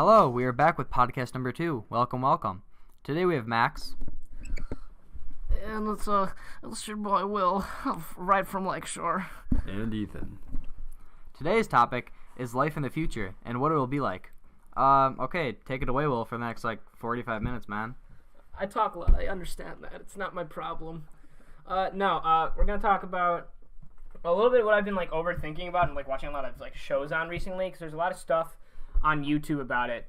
Hello, we are back with podcast number 2. Welcome. Today we have Max. And it's your boy Will, right from Lakeshore. And Ethan. Today's topic is life in the future and what it will be like. Okay, take it away, Will, for the next 45 minutes, man. I talk a lot. I understand that. It's not my problem. We're gonna talk about a little bit of what I've been overthinking about and watching a lot of shows on recently, because there's a lot of stuff on YouTube about it.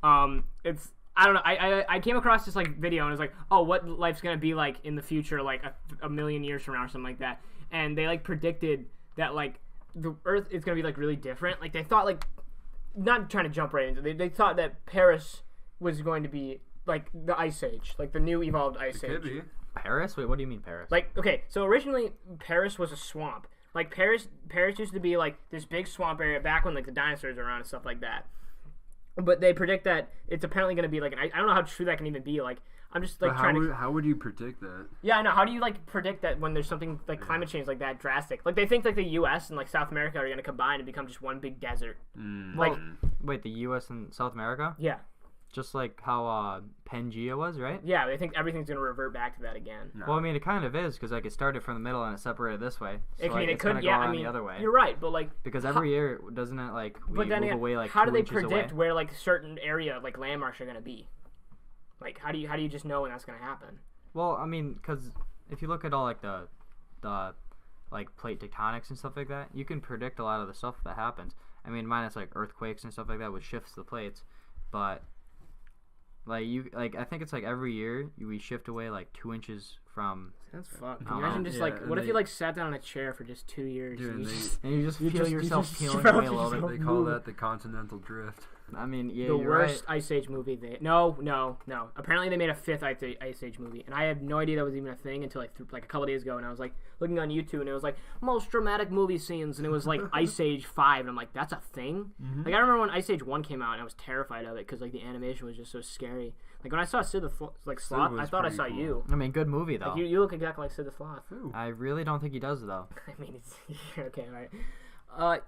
I don't know. I came across this video and it was what life's gonna be like in the future, a million years from now or something like that. And they predicted that the Earth is gonna be really different. They thought not trying to jump right into it. They thought that Paris was going to be the Ice Age, the new evolved Ice Age. Could be. Paris? Wait, what do you mean Paris? Okay, so originally Paris was a swamp. Paris used to be this big swamp area back when the dinosaurs were around and stuff like that. But they predict that it's apparently going to be I don't know how true that can even be. I'm just how would you predict that? Yeah, I know. How do you predict that when there's something climate change that drastic? They think the U.S. and South America are going to combine and become just one big desert. Wait, the U.S. and South America? Yeah. Just how Pangea was, right? Yeah, they think everything's going to revert back to that again. No. Well, I mean, it kind of is, because it started from the middle and it separated this way. So, it could, yeah. The other way. You're right, but because every year, doesn't it we move away how do they 2 inches predict away? where certain area landmarks are going to be? How do you just know when that's going to happen? Well, I mean, because if you look at all the plate tectonics and stuff like that, you can predict a lot of the stuff that happens. I mean, minus earthquakes and stuff like that, which shifts the plates, but I think it's every year we shift away 2 inches from. That's fucked. Can you imagine just what if you sat down in a chair for just 2 years and you just feel yourself peeling away a little bit? They call that the continental drift. I mean, yeah, the you're worst right. Ice Age movie. No. Apparently they made a 5th Ice Age movie, and I had no idea that was even a thing until a couple of days ago. And I was looking on YouTube, and it was most dramatic movie scenes, and it was Ice Age 5, and I'm that's a thing. Mm-hmm. I remember when Ice Age 1 came out, and I was terrified of it because the animation was just so scary. When I saw Sid the Sloth, I thought I saw cool. you. I mean, good movie though. You look exactly like Sid the Sloth. Ooh. I really don't think he does though. I mean, it's okay, right?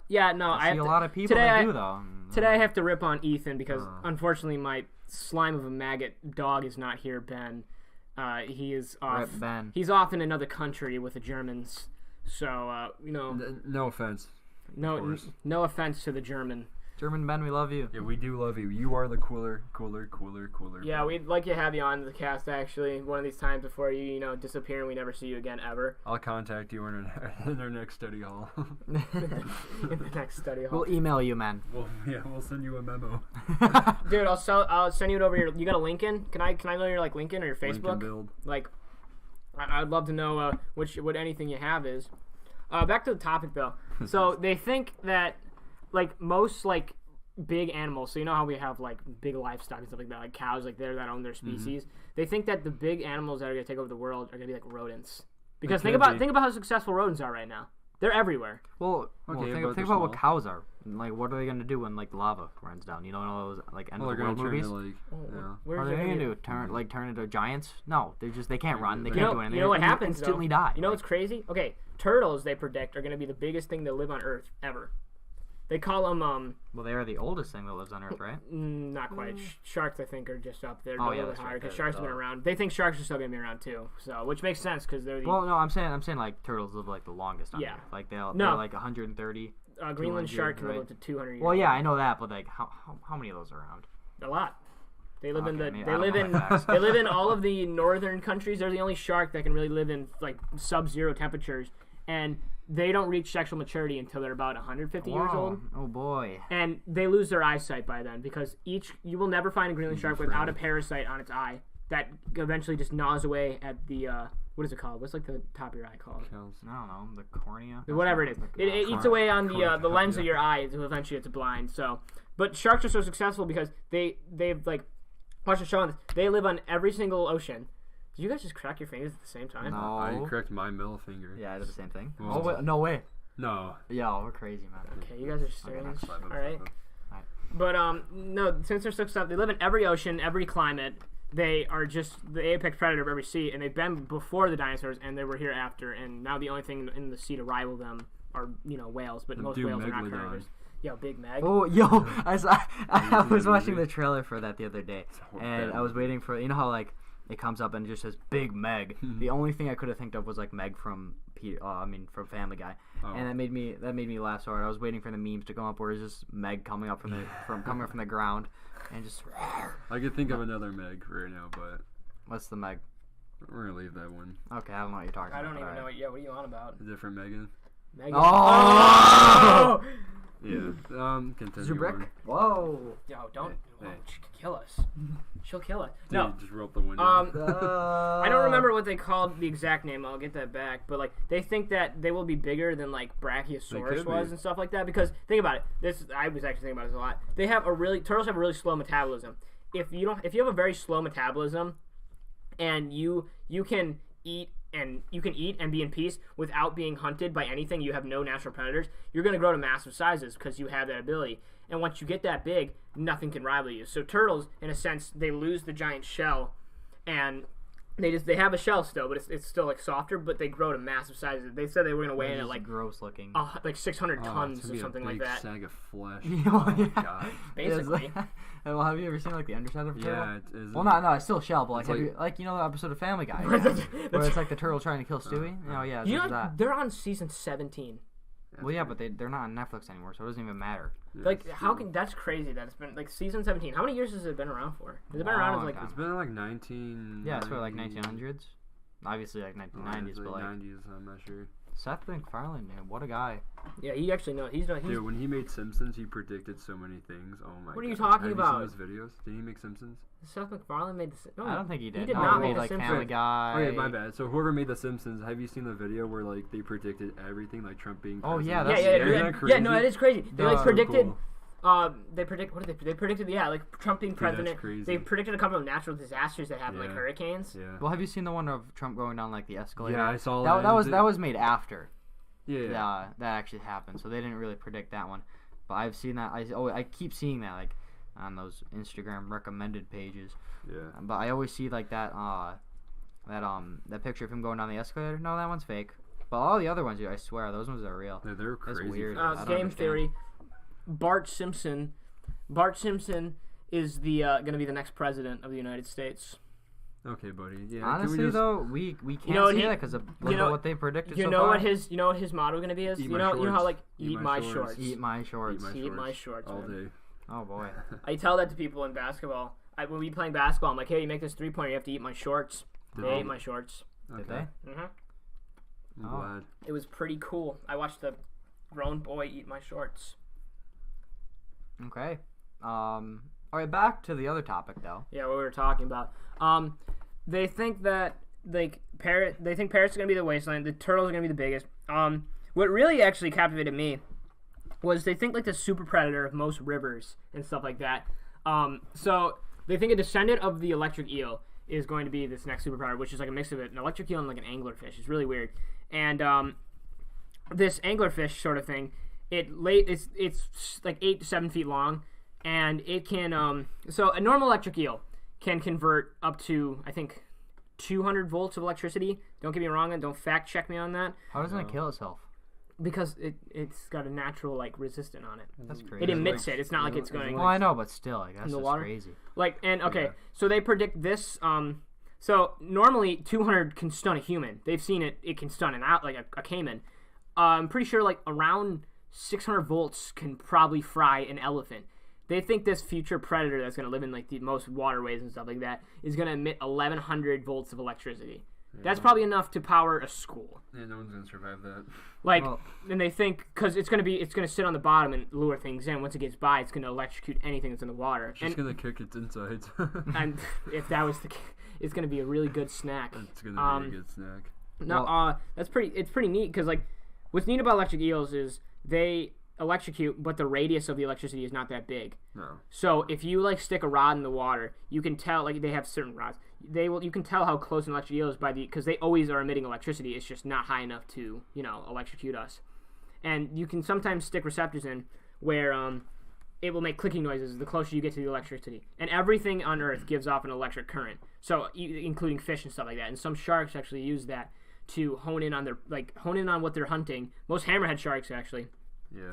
Yeah, no. I see a lot of people that do though. Today I have to rip on Ethan because unfortunately my slime of a maggot dog is not here. Ben, he is off. Rip Ben. He's off in another country with the Germans. So No offense. No offense to the German. German Ben, we love you. Yeah, we do love you. You are the cooler. Yeah, we'd like to have you on the cast actually one of these times before you disappear and we never see you again ever. I'll contact you in our next study hall. In the next study hall. We'll email you, man. We'll send you a memo. Dude, I'll send you it over your. You got a LinkedIn? Can I know your LinkedIn or your Facebook? LinkedIn build. I'd love to know what anything you have is. Back to the topic though. So they think that most big animals, so you know how we have big livestock and stuff like that, cows, they're that own their species. Mm-hmm. They think that the big animals that are gonna take over the world are gonna be rodents. Because think about how successful rodents are right now. They're everywhere. Well, think about what cows are. What are they gonna do when lava runs down? You know, all those end of the world movies. What are they gonna do? Turn into giants? No, they can't run. They can't do anything. You know what happens? Instantly die. You know what's crazy? Okay, turtles they predict are gonna be the biggest thing to live on Earth ever. They call them. Well, they are the oldest thing that lives on Earth, right? Not quite. Sharks, I think, are just up there. Oh yeah, that's higher because sharks have been around. They think sharks are still gonna be around too. So, which makes sense because they're the. Well, no, I'm saying turtles live the longest on Earth. They're 130. Greenland shark can live up to 200 years. Well, yeah, I know that, but how many of those are around? A lot. They live they live in all of the northern countries. They're the only shark that can really live in sub-zero temperatures, and they don't reach sexual maturity until they're about 150 years old. Oh boy! And they lose their eyesight by then because you will never find a Greenland shark without a parasite on its eye that eventually just gnaws away at the what is it called? What's the top of your eye called? I don't know, the cornea. Whatever it is, it eats away on the lens of your eye until eventually it's blind. So, but sharks are so successful because they've watch the show on this. They live on every single ocean. Did you guys just crack your fingers at the same time? No. I cracked my middle finger. Yeah, I did the same thing. Well, wait, no way. No. Yeah, we're crazy, man. Okay, you guys are strange. All right. But no, since they're so stuff, they live in every ocean, every climate. They are just the apex predator of every sea, and they've been before the dinosaurs, and they were here after. And now the only thing in the sea to rival them are whales, but most whales are not predators. Yo, Big Meg. Oh, yo, I was watching movie. the trailer for that the other day, and I was waiting for, you know how like it comes up and it just says Big Meg. The only thing I could have think of was like Meg from from Family Guy, and that made me laugh so hard. I was waiting for the memes to come up where it's just Meg coming up from the ground, and just. I could think of another Meg right now, but What's the Meg? we're gonna leave that one. Okay, I don't know what you're talking I about. don't even know. What are you on about? A different Megan. Megan. Oh! Yeah. Continue Zubrick? on. Whoa. Yo, don't. Hey. Oh, she could kill us. She'll kill us. Dude, No. just roll up the window. I don't remember what they called the exact name. I'll get that back. But like, they think that they will be bigger than like Brachiosaurus was be. and stuff like that. Because think about it. I was actually thinking about this a lot. Turtles have a really slow metabolism. If you have a very slow metabolism, and you can eat and be in peace without being hunted by anything, you have no natural predators, you're going to grow to massive sizes because you have that ability. And once you get that big, nothing can rival you. So turtles, in a sense, they lose the giant shell, and they have a shell still, but it's still like softer, but they grow to massive sizes. They said they were going to weigh in at like gross looking. like 600 tons or something like that. Sack of flesh. Oh, my God. Basically. Well, have you ever seen like the underside of a turtle? Yeah, it is. Well, no, it's still shell, but like, It's have like- you, like you know the episode of Family Guy where it's like the turtle trying to kill Stewie? Oh yeah, You it's know, that. they're on season 17. Well, yeah, but they're not on Netflix anymore, so it doesn't even matter. Yeah, Like, it's how true. can that's crazy that it's been like season 17. How many years has it been around for? Has it been around as Long like time. It's been like 19. Yeah, it's for like 1900s. Obviously, like 1990s, but like 90s. I'm not sure. Seth MacFarlane, man, what a guy. yeah, he actually knows. He's Dude, when he made Simpsons, he predicted so many things. Oh my god. What are you talking Have about? you seen his videos? Did he make Simpsons? Seth MacFarlane made the. No, I don't think he did. did No, not he make made The like Simpsons. Family Guy. Okay, my bad. So whoever made The Simpsons, have you seen the video where like they predicted everything, like Trump being Oh, president? yeah, Yeah, that's- yeah, Isn't yeah, that crazy? yeah. No, it is crazy. They like So predicted. cool. They predict. What did they predicted? Yeah, like Trump being Dude, that's president. crazy. They predicted a couple of natural disasters that happened, like Yeah. hurricanes. Yeah. Well, have you seen the one of Trump going down like the escalator? Yeah, I saw That was made after. Yeah. That actually happened, so they didn't really predict that one. But I've seen that. I keep seeing that like on those Instagram recommended pages. Yeah. But I always see like that picture of him going down the escalator. No, that one's fake. But all the other ones, I swear, those ones are real. Yeah, they're That's crazy. weird. I don't Game understand. theory. Bart Simpson is the going to be the next president of the United States. Okay, buddy. Yeah. Honestly, can we just, though, we can't You know what say he- that because of you know- what they predicted You so know far. what his motto going to be is? Eat You my know how shorts. like Eat eat my my shorts. shorts. Eat my shorts. Eat my shorts. all man. day. Oh boy. I tell that to people in basketball. When we playing basketball, I'm like, hey, you make this 3-pointer, you have to eat my shorts. Did They they? ate my shorts. Did Okay. they? hmm I'm Oh. glad. It was pretty cool. I watched a grown boy eat my shorts. Okay. All right, back to the other topic though. Yeah, what we were talking about. They think that they think Paris is gonna be the wasteland. The turtles are gonna be the biggest. What really actually captivated me was they think like the super predator of most rivers and stuff like that. So they think a descendant of the electric eel is going to be this next super predator, which is like a mix of an electric eel and like an anglerfish. It's really weird. And this anglerfish sort of thing, it's like 8 to 7 feet long, and it can so a normal electric eel can convert up to I think 200 volts of electricity. Don't get me wrong, and don't fact check me on that, How doesn't it kill itself? because it's got a natural like resistant on it. That's crazy. It emits it. It's not like it's going Well, I know, but still, like, that's in the just water? crazy. like and okay. Yeah. So they predict this. So normally 200 can stun a human. They've seen it. It can stun an out like a caiman. I'm pretty sure like around 600 volts can probably fry an elephant. They think this future predator that's going to live in like the most waterways and stuff like that is going to emit 1100 volts of electricity. That's probably enough to power a school. Yeah, no one's gonna survive that. Like, Well- and they think because it's going to sit on the bottom and lure things in. Once it gets by, it's going to electrocute anything that's in the water. It's just gonna kick its insides. And if that was the case, it's going to be a really good snack. It's gonna be a good snack. No, it's pretty neat because like what's neat about electric eels is they electrocute, but the radius of the electricity is not that big. No. So if you like stick a rod in the water, you can tell like they have certain rods. You can tell how close an electric eel is because they always are emitting electricity. It's just not high enough to electrocute us. And you can sometimes stick receptors in where it will make clicking noises the closer you get to the electricity. And everything on Earth gives off an electric current, so including fish and stuff like that. And some sharks actually use that to hone in on what they're hunting. Most hammerhead sharks actually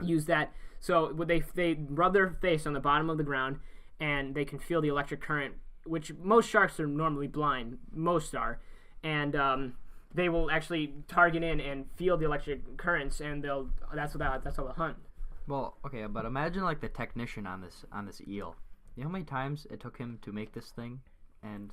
use that. So they rub their face on the bottom of the ground, and they can feel the electric current, which most sharks are normally blind. Most are, and they will actually target in and feel the electric currents, and that's how they'll hunt. Well, okay, but imagine like the technician on this eel. You know how many times it took him to make this thing, and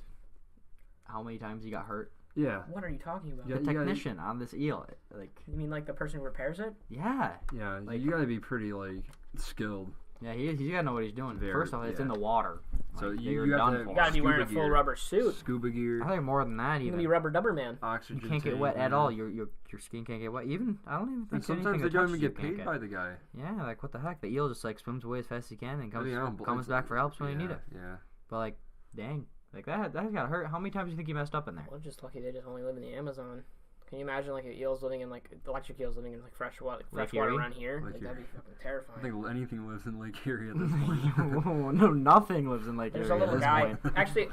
how many times he got hurt? Yeah. What are you talking about? The technician on this eel, like. You mean like the person who repairs it? Yeah. Yeah, Like, you gotta be pretty like skilled. Yeah, he's gotta know what he's doing. Very, First off, it's in yeah. the water. So Like, you you're have done to for. You gotta be wearing a Scuba full gear. rubber suit. Scuba gear, I think more than that You even. can be rubber dubber man. oxygen. You can't get tank, wet at yeah. all. Your skin can't get wet. Even I don't even And think sometimes anything they that don't touches even you get can't paid by the guy. Yeah, like what the heck? The eel just like swims away as fast as he can and comes Yeah, comes back for help when you need it. Yeah. But like, dang, like that gotta hurt. How many times do you think you messed up in there? Well, I'm just lucky they just only live in the Amazon. Can you imagine like eels living in like electric eels living in like fresh water Erie? around here? Lake Like, that'd be Erie. fucking I terrifying. think anything lives in Lake Erie at this point. No, nothing lives in Lake There's Erie a at little this guy. point. Actually,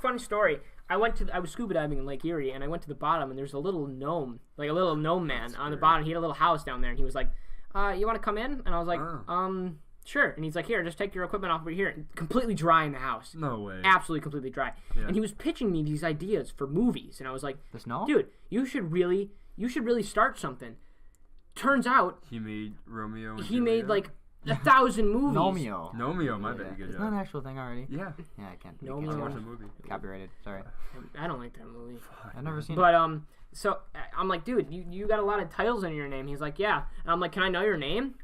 funny story. I was scuba diving in Lake Erie, and I went to the bottom, and there's a little gnome, like a little gnome man on the bottom. He had a little house down there, and he was like, "You want to come in?" And I was like, "Sure." And he's like, "Here, just take your equipment off over here." And completely dry in the house. No way. Absolutely, completely dry. Yeah. And he was pitching me these ideas for movies, and I was like, The snow? "Dude, you should really start something." Turns out He made Romeo and he made Juliet? like 1,000 movies. Nomeo might be a good Isn't job. that an actual thing already? Yeah. Yeah, I can't. Nomeo. You I can't watched watch the movie. it. Copyrighted. Sorry. I don't like that movie. I've never seen But so I'm like, dude, you got a lot of titles in your name. He's like, yeah. And I'm like, can I know your name?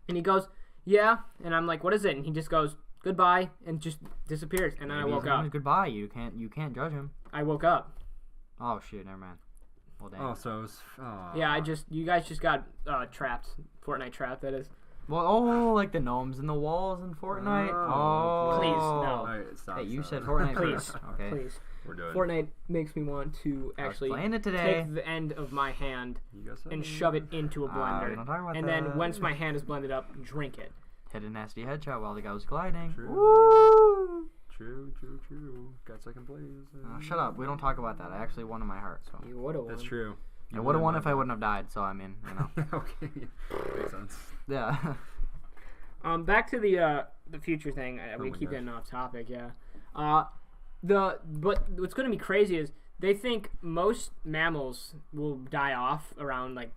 And he goes, yeah. And I'm like, what is it? And he just goes, goodbye, and just disappears. And then I woke up. Goodbye. You can't judge him. I woke up. Oh shoot, never mind. Well, dang. Oh, so it's. Yeah, you guys just got trapped. Fortnite trapped, that is. Well, like the gnomes in the walls in Fortnite. Oh, Please, no. All right, stop. Hey, you stop. said Fortnite Please, first. Okay. please. We're doing. Fortnite makes me want to I was actually playing it today. take the end of my hand You got and something? shove it into a blender. don't talk about And that. then once my hand is blended up, drink it. Hit a nasty headshot while the guy was gliding. True. Woo! True. Got second place. Oh, shut up. We don't talk about that. I actually won in my heart. So You would have won. That's true. I would have won if I wouldn't have died. So I mean, you know. Okay. Makes sense. Yeah. Back to the future thing. We my keep gosh. getting off topic. Yeah. But what's going to be crazy is they think most mammals will die off around like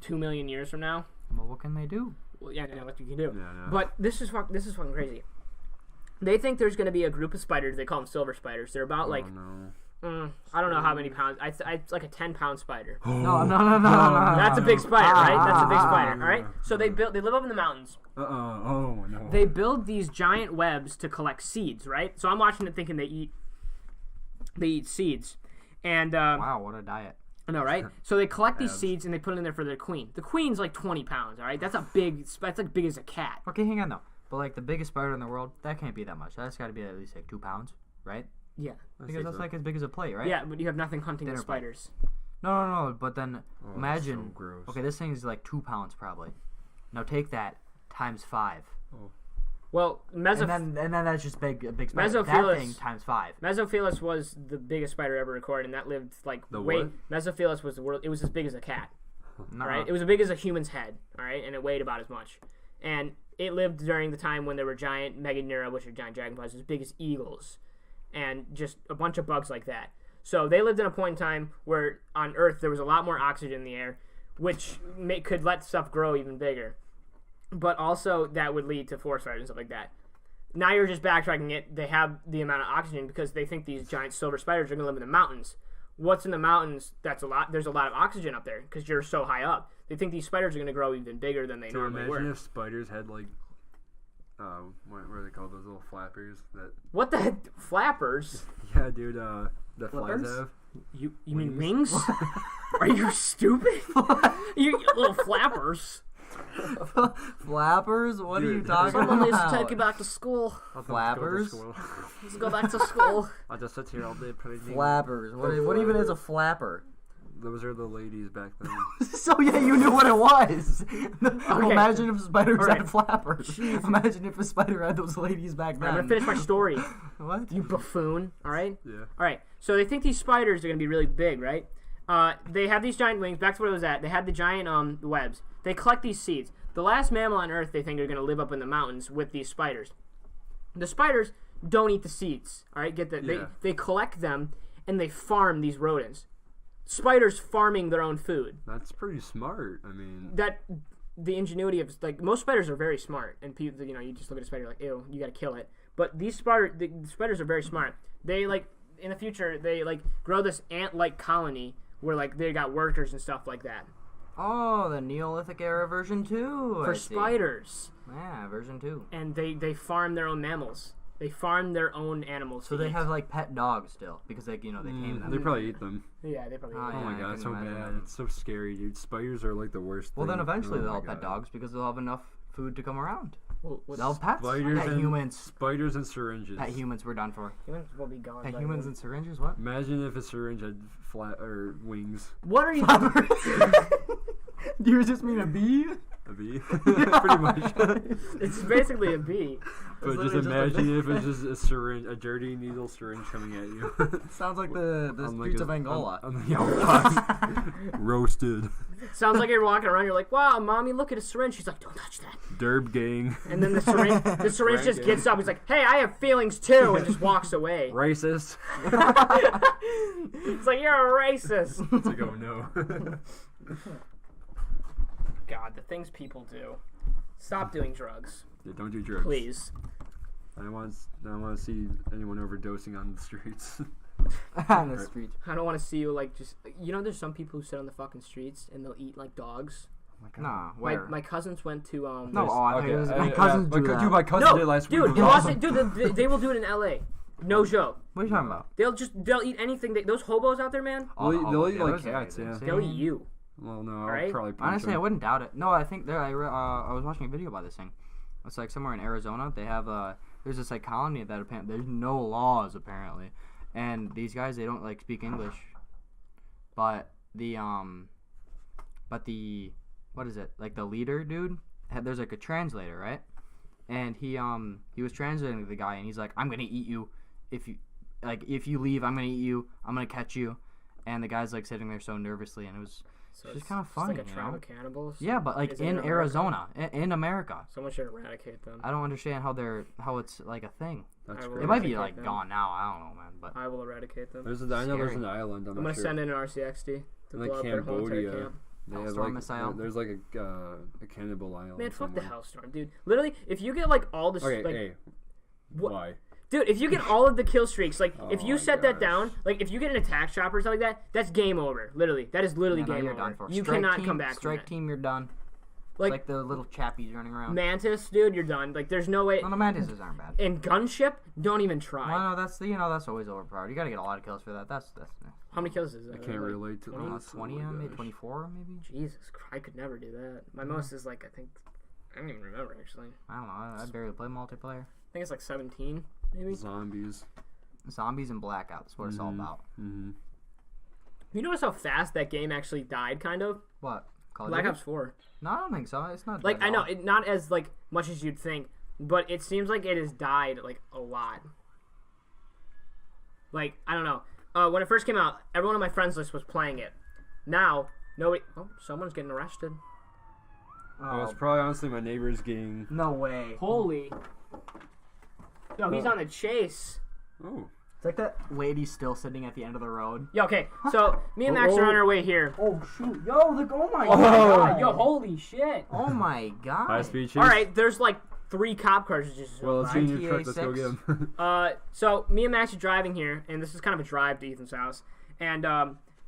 2 million years from now. Well, what can they do? Well, yeah, what you can do. Yeah, no. But this is fucking crazy. They think there's going to be a group of spiders. They call them silver spiders. They're about like Oh, no. I don't know how many pounds. It's like a 10-pound spider. No. That's a big spider, right? That's a big spider. All right. So they live up in the mountains. Oh no. They build these giant webs to collect seeds, right? So I'm watching it thinking they eat seeds. And Wow, what a diet. I know, right? So they collect these Abs. seeds and they put it in there for their queen. The queen's like 20 pounds, all right? That's like big as a cat. Okay, hang on though. But like the biggest spider in the world, that can't be that much. That's got to be at least like 2 pounds, right? Yeah. Because that's like as big as a plate, right? Yeah, but you have nothing hunting with Dinner plate. spiders. No. But then Oh, imagine. so gross. Okay, this thing is like 2 pounds probably. Now take that times 5. Well, And then that's just a big spider. That Mesophilus- thing times 5. Mesophilus was the biggest spider ever recorded, and that lived like The way. what? Mesophilus was the world. It was as big as a cat. No. All right, it was as big as a human's head. All right, and it weighed about as much. And it lived during the time when there were giant Meganeura, which are giant dragonflies, as big as eagles, and just a bunch of bugs like that. So they lived in a point in time where on Earth there was a lot more oxygen in the air, which could let stuff grow even bigger. But also that would lead to forest fires and stuff like that. Now you're just backtracking it. They have the amount of oxygen because they think these giant silver spiders are going to live in the mountains. What's in the mountains? That's a lot. There's a lot of oxygen up there because you're so high up. They think these spiders are going to grow even bigger than they So normally imagine were. if spiders had like, what are they called? Those little flappers that. What the heck? Flappers? Yeah, dude. The Flippers? flies have. You mean wings? Are you stupid? You little flappers. Flappers? What are you Dude, talking Someone needs to about? take you back to school. Flappers? Let's go back to school. I'll just sit here all day playing. Flappers. What even is a flapper? Those are the ladies back then. So yeah, you knew what it was. Imagine if spiders All right. had flappers. Imagine if a spider had those ladies back then. I'm gonna finish my story. What? You buffoon. All right. Yeah. All right. So they think these spiders are gonna be really big, right? They have these giant wings. Back to where it was at. They had the giant webs. They collect these seeds. the last mammal on Earth they think are going to live up in the mountains with these spiders. The spiders don't eat the seeds. All right, get that? Yeah. They collect them and they farm these rodents. Spiders farming their own food. That's pretty smart. I mean, That the ingenuity of like most spiders are very smart, and people, you just look at a spider like, ew, you got to kill it. But the spiders are very smart. They like in the future they like grow this ant-like colony where like they got workers and stuff like that Oh, the Neolithic era version 2. for spiders. Yeah, version 2. And they farm their own mammals. They farm their own animals. So to they eat. have like pet dogs still because they tame them. they probably eat them. Yeah, they probably. Oh, Oh yeah, my I god, it's so couldn't imagine bad. that. It's so scary, dude. Spiders are like the worst. Well, then thing. eventually Oh they'll my have pet God. dogs because they'll have enough food to come around. Well, They'll have pets. Spiders Pet and humans. Spiders and syringes. Pet humans we're done for. humans will be gone. Pet by humans then. and syringes. What? Imagine if a syringe had flat or wings. What are you? Do you just mean a bee? A bee, pretty much. It's basically a bee. But just imagine if it's just a syringe, a dirty needle syringe coming at you. Sounds like the On like streets a- of Angola. Roasted. Sounds like you're walking around. You're like, "Wow, mommy, look at a syringe." She's like, "Don't touch that." Derb gang. And then the syringe just gets up. He's like, "Hey, I have feelings too," and just walks away. Racist. It's like you're a racist. It's like, oh no. God, the things people do. Stop doing drugs, Yeah, don't do drugs. please. I don't want to see anyone overdosing on the streets. On the street. I don't want to see you like just. There's some people who sit on the fucking streets and they'll eat like dogs. Nah, where? My cousins went to No, I thought it was, my yeah, cousins do that. Dude, my cousin did last week. dude, in Los dude, they will do it in L.A. No joke. What are you talking about? They'll eat anything. Those hobos out there, man. They'll eat like those are cats, yeah. amazing. They'll eat you. Well, no, I'll Right? probably punch Honestly, I them. wouldn't doubt it. No, I think I was watching a video about this thing. It's like somewhere in Arizona. They have there's this like colony that apparently there's no laws apparently, and these guys they don't like speak English, but the what is it like the leader dude? There's like a translator, right? And he was translating to the guy, and he's like, I'm gonna eat you if you leave. I'm gonna eat you. I'm gonna catch you. And the guy's like sitting there so nervously, and it was just kind of funny. It's like a tribe of cannibals. Yeah, but like Is it in America? Arizona, in America. Someone should eradicate them. I don't understand how it's like a thing. That's I will great. It might be eradicate like them. gone now. I don't know, man. But I will eradicate them. I know there's Scary. an island. I'm gonna send in an RCXD to in blow like up their whole entire Cambodia. camp. They have Hellstorm like missile. there's like a cannibal island. Man, fuck the somewhere. Hellstorm, dude. Literally, if you get like all the Okay, like, hey, what- why? dude, if you get all of the kill streaks, like if Oh you my set that gosh. down, like if you get an attack chopper or something like that, that's game over. Literally, that is literally yeah, no, game you're over. done for. You Strike cannot team, come back. Strike from team, you're done. Like, Like the little chappies running around. Mantis, dude, you're done. Like there's no way. No, the mantises aren't bad. And gunship, don't even try. Well, no, that's always overpowered. You gotta get a lot of kills for that. That's How many kills is it? I can't relate to this. 20, Oh my maybe gosh. 24, maybe. Jesus Christ, I could never do that. My most is like I don't even remember actually. I don't know. I barely play multiplayer. I think it's like 17, maybe. Zombies. Zombies and Blackout. That's what it's all about. Mm-hmm. You notice how fast that game actually died, kind of? What? Call of Black Duty? Ops 4. No, I don't think so. It's not. Like dead I at know all. it not as like much as you'd think, but it seems like it has died like a lot. Like I don't know. When it first came out, everyone on my friends list was playing it. Now nobody. Oh, someone's getting arrested. Oh, it's probably honestly my neighbor's getting. No way. Holy. Yo, he's on the chase. Oh. It's like that lady still sitting at the end of the road. Yo, okay. So me and Max are on our way here. Oh shoot! Yo, look! Oh my God, yo, holy shit. Oh my god! High speed chase. All right, there's like 3 cop cars just. Well, let's get in your GTA truck. Let's go 6. get him. So me and Max are driving here, and this is kind of a drive to Ethan's house, and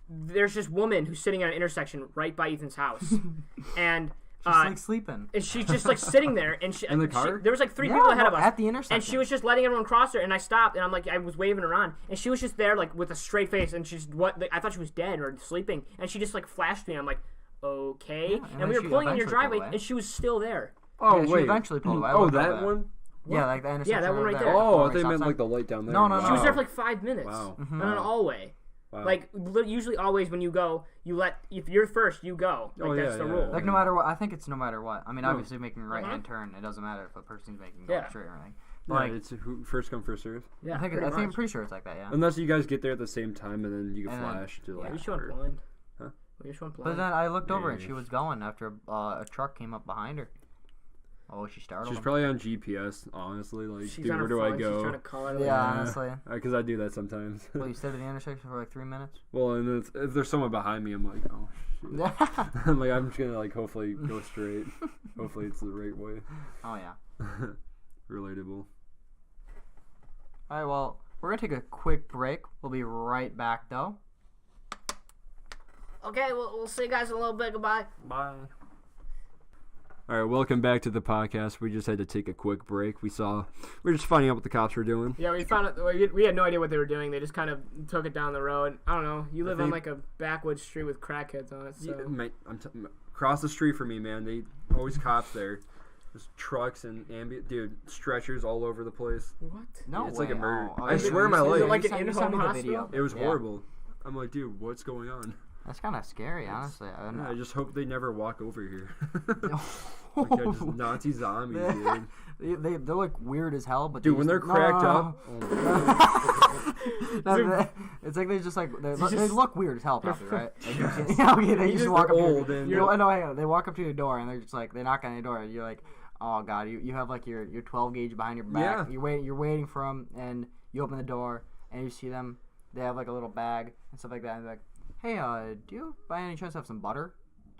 there's this woman who's sitting at an intersection right by Ethan's house, and She's like sleeping. and she's just like sitting there, and In the car? there was like 3 people ahead of us at the intersection. and she was just letting everyone cross her, and I stopped, and I'm like, I was waving her on, and she was just there like with a straight face, and she's I thought she was dead or sleeping, and she just like flashed me. I'm like, okay, Yeah, and and we then were she pulling in your eventually driveway, pulled away. and she was still there. Oh Yeah, she wait. eventually pulled away. I Oh, looked over that there. one. Yeah, like the intersection. that one over right there. there. Oh, I Right think you meant outside. like the light down there. No, no, She was no. there for like 5 minutes. Wow. On an all-way. Wow. Like usually, always when you go, if you're first, you go. Like Oh, that's yeah, the yeah. rule. Like no matter what, I think it's no matter what. I mean, No. obviously making a right-hand turn, it doesn't matter if a person's making Yeah. straight or anything. Yeah, Like, it's who, first come first serve. Yeah, I think pretty I'm much. pretty sure it's like that. Yeah. Unless you guys get there at the same time and then you can And then- flash to like. We just went or- blind. Huh? We just went blind. But then I looked over and Yeah. she was going after a truck came up behind her. Oh, she startled She's him. probably on GPS, honestly. Like, She's dude, on where her do I phone, She's go? trying to call her. Yeah, honestly. Because I do that sometimes. Well, you stood at the intersection for like 3 minutes. Well, and if there's someone behind me, I'm like, oh, shit. I'm like, I'm just going to, like, hopefully go straight. Hopefully it's the right way. Oh, yeah. Relatable. All right, well, we're going to take a quick break. We'll be right back, though. Okay, we'll see you guys in a little bit. Goodbye. Bye. All right, welcome back to the podcast. We just had to take a quick break. We're just finding out what the cops were doing. Yeah, we found out. We had no idea what they were doing. They just kind of took it down the road. I don't know. You live on like a backwoods street with crackheads on it. So. Yeah, mate, across the street from me, man. They always cops there. There's trucks and dude, stretchers all over the place. What? No Yeah, it's way. like a murder. Oh, I swear my Is life. it like an You in-home sent me the hospital? video. It was Yeah. horrible. I'm like, dude, what's going on? That's kind of scary, honestly. I don't know. I just hope they never walk over here. Like, just Nazi zombies, dude. They look weird as hell, but Dude, when they're cracked up, it's like they just like they look weird as hell, probably, right? Okay, they just just walk up. old To and- you know, no, hang on. They walk up to your door and they're just like they knock on your door and you're like, oh god, you have like your 12 gauge behind your back. Yeah. You're waiting for them and you open the door and you see them. They have like a little bag and stuff like that. And they're like, hey, do you by any chance have some butter?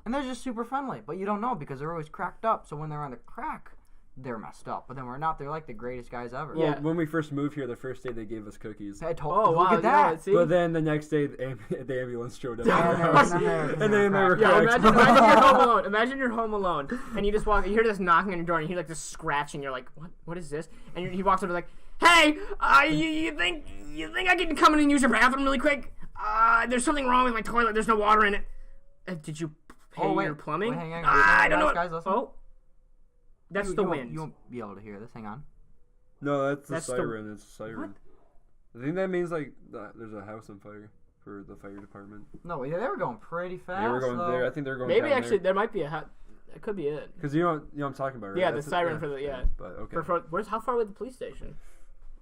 And they're just super friendly, but you don't know because they're always cracked up. So when they're on the crack, they're messed up. But then we're not. They're like the greatest guys ever. well, Yeah. when we first moved here, the first day they gave us cookies. I told. Oh, look wow. at that. See? But then the next day, the ambulance showed up. Yeah, at the and house. then And then they were Yeah, cracked. imagine you're home alone. Imagine you're home alone, and you just walk. You hear this knocking on your door, and you hear like this scratching. You're like, "What? What is this?" And he walks over like, "Hey, you think I can come in and use your bathroom really quick? There's something wrong with my toilet. There's no water in it. Did you pay your plumbing? Wait, hang on. I don't know. Guys, listen. Oh, that's the wind. You won't be able to hear this. Hang on. No, that's the That's the- siren. It's a siren. I think that means like there's a house on fire for the fire department. No, they were going pretty fast. They were going though. there. I think they're going. Maybe down actually there might be that could be it. Because you know what I'm talking about, right? Yeah, the That's it, siren for the But okay. Where's how far away the police station?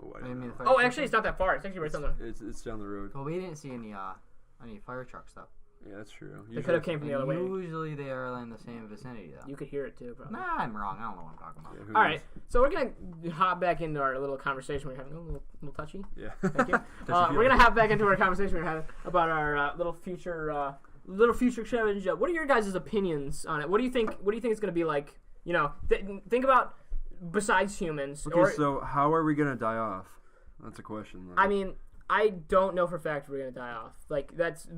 Oh, I What do don't you mean know. the fire Oh, station? actually, it's not that far. It's actually right down there. It's down the road. Well, we didn't see any fire trucks though. Yeah, that's true. They could have came from the other way. Usually they are in the same vicinity though. You could hear it too, probably. Nah, I'm wrong. I don't know what I'm talking about. Yeah, who All knows? right, so we're gonna hop back into our little conversation we're having. A little touchy. Yeah. Thank you. We're gonna hop back into our conversation we're having about our little future challenge. What are your guys' opinions on it? What do you think? What do you think it's gonna be like? You know, think about besides humans. Okay, so how are we gonna die off? That's a question. Though. I mean, I don't know for a fact we're gonna die off. Like that's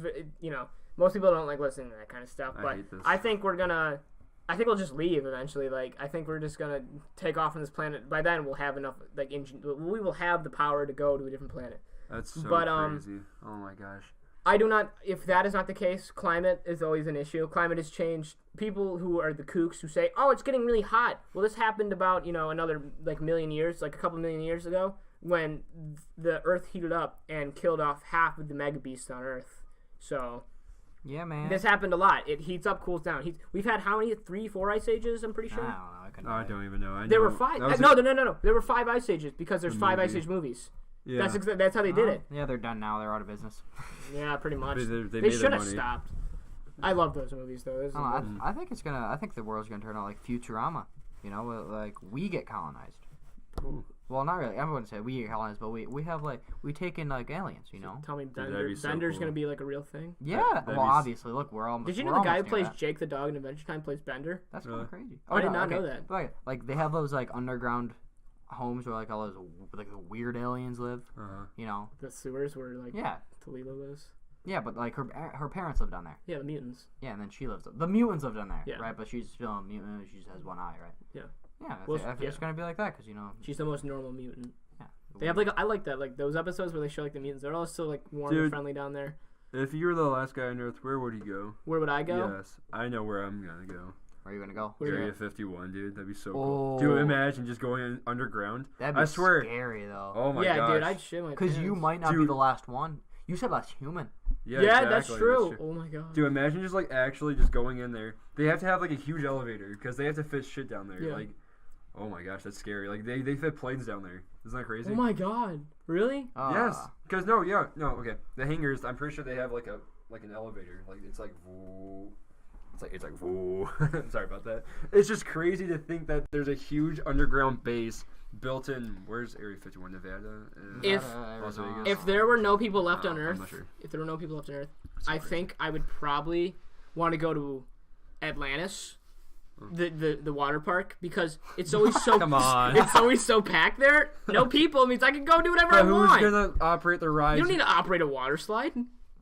most people don't like listening to that kind of stuff. But hate this. I think we'll just leave eventually. Like I think we're just gonna take off from this planet. By then we'll have enough we will have the power to go to a different planet. That's so but, crazy. Oh my gosh. I do not. If that is not the case, climate is always an issue. Climate has changed. People who are the kooks who say, "Oh, it's getting really hot." Well, this happened about another like million years, like a couple million years ago, when the Earth heated up and killed off half of the mega beasts on Earth. So Yeah, man. this happened a lot. It heats up, cools down. We've had how many? 3, 4 ice ages. I'm pretty I sure. don't know. I couldn't. I don't even know. There were 5. That was No. There were 5 ice ages because there's 5 ice movie. age movies. Yeah. That's how they did it. Yeah, they're done now. They're out of business. Yeah, pretty much. They They made should their have money. stopped. I love those movies though. Those are good. I think it's gonna. I think the world's gonna turn out like Futurama. You know, like we get colonized. Ooh. Well, not really. I wouldn't say we get colonized, but we have like we take in like aliens. You know. Tell me, that'd be so Bender's cool. gonna be like a real thing. Yeah. that'd Well, be obviously, look, we're almost. Did you we're know the guy who almost near plays that. Jake the dog in Adventure Time plays Bender? That's Really? kind of crazy. I did not know that. Like they have those like underground homes where like all those like the weird aliens live. Uh-huh. You know. The sewers where like Yeah. Tallulah lives. Yeah, but like her parents live down there. Yeah, the mutants. Yeah, and then she lives. The mutants live down there. Yeah. Right, but she's still a mutant. She just has one eye, right? Yeah. Yeah. Well, I think it's gonna be like that because She's the most normal mutant. Yeah. They have like I like that like those episodes where they show like the mutants. They're all still like warm and Dude. friendly down there. If you were the last guy on Earth, where would you go? Where would I go? Yes, I know where I'm gonna go. Where are you gonna go? Where you Area at? 51, dude. That'd be so Oh. cool. Dude, imagine just going underground. That'd be I swear. scary though. Oh my Yeah, gosh. dude, I'd shit my Because you pants. might not be Dude. the last one. You said last human. Yeah, Yeah, that's exactly, true. Oh my god. Dude, imagine just like actually just going in there. They have to have like a huge elevator because they have to fit shit down there. Yeah. Like, oh my gosh, that's scary. Like they fit planes down there. Isn't that crazy? Oh my god. Really? Yes. Because okay. The hangars. I'm pretty sure they have like an elevator. Like it's like. It's like whoa. Sorry about that. It's just crazy to think that there's a huge underground base built in. Where's Area 51, Nevada? If there were no people left on Earth, I'm not sure. I think I would probably want to go to Atlantis, the water park, because it's always so Come on. it's always so packed there. No people means I can go do whatever I Who's want. gonna operate the ride? You don't need to operate a water slide.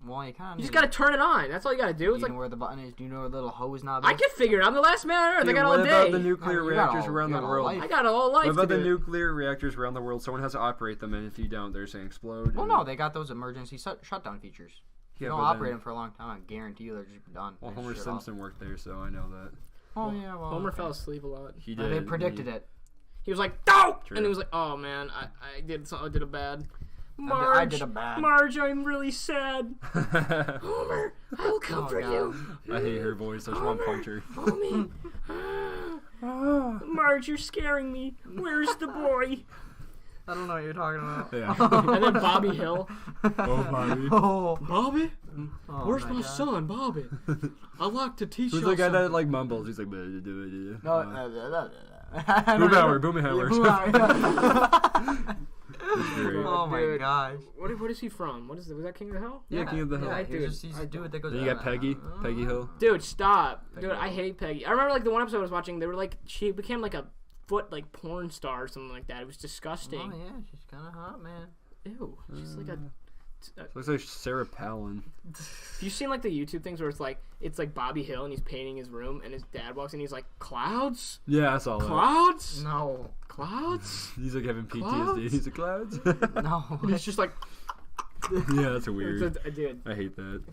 Well, you kind of. You just gotta turn it on. That's all you gotta do. Do It's you like know where the button is? Do you know where the little hose knob is? I can figure it. I'm the last man on Earth. I Dude, got all what day. about the nuclear reactors around the world? I got all life. What about to the do. nuclear reactors around the world? Someone has to operate them, and if you don't, they're saying explode. Well, no, they got those emergency shutdown features. If you Yeah, don't but operate then- them for a long time, I guarantee you they're just done. Well, They Homer just shut off. Simpson worked there, so I know that. Oh yeah, well. Homer fell asleep a lot. He They predicted it. He was like, "No!" True. And he was like, "Oh man, I did a bad." I did a bad. Marge, I'm really sad. Homer, I'll comfort you. I hate her voice. I just want to punch her. Homie. Marge, you're scaring me. Where's the boy? I don't know what you're talking about. Yeah. And then Bobby Hill. Oh, Bobby. Oh, Bobby? oh Where's my my God. son, Bobby? I like to teach Who's you the guy that something. like mumbles? He's like, No, Boomhauer. Great. Oh my Dude. gosh. What is he from? Was that King of the Hill? Yeah, King of the Hill. Yeah, Dude, he's a dude that goes. Then you got Peggy Hill. Dude, stop. Peggy Dude, I Hill. hate Peggy. I remember like the one episode I was watching, they were like, she became like a foot like porn star or something like that. It was disgusting. Oh yeah, she's kind of hot, man. Ew. She's like a. Looks like Sarah Palin. You seen like the YouTube things where it's like Bobby Hill and he's painting his room and his dad walks in and he's like, clouds? Yeah, I saw that. Clouds? No, Clouds? He's like having PTSD. Clouds? He's like, clouds? no. And he's just like, Yeah, that's a weird. dude. I hate that.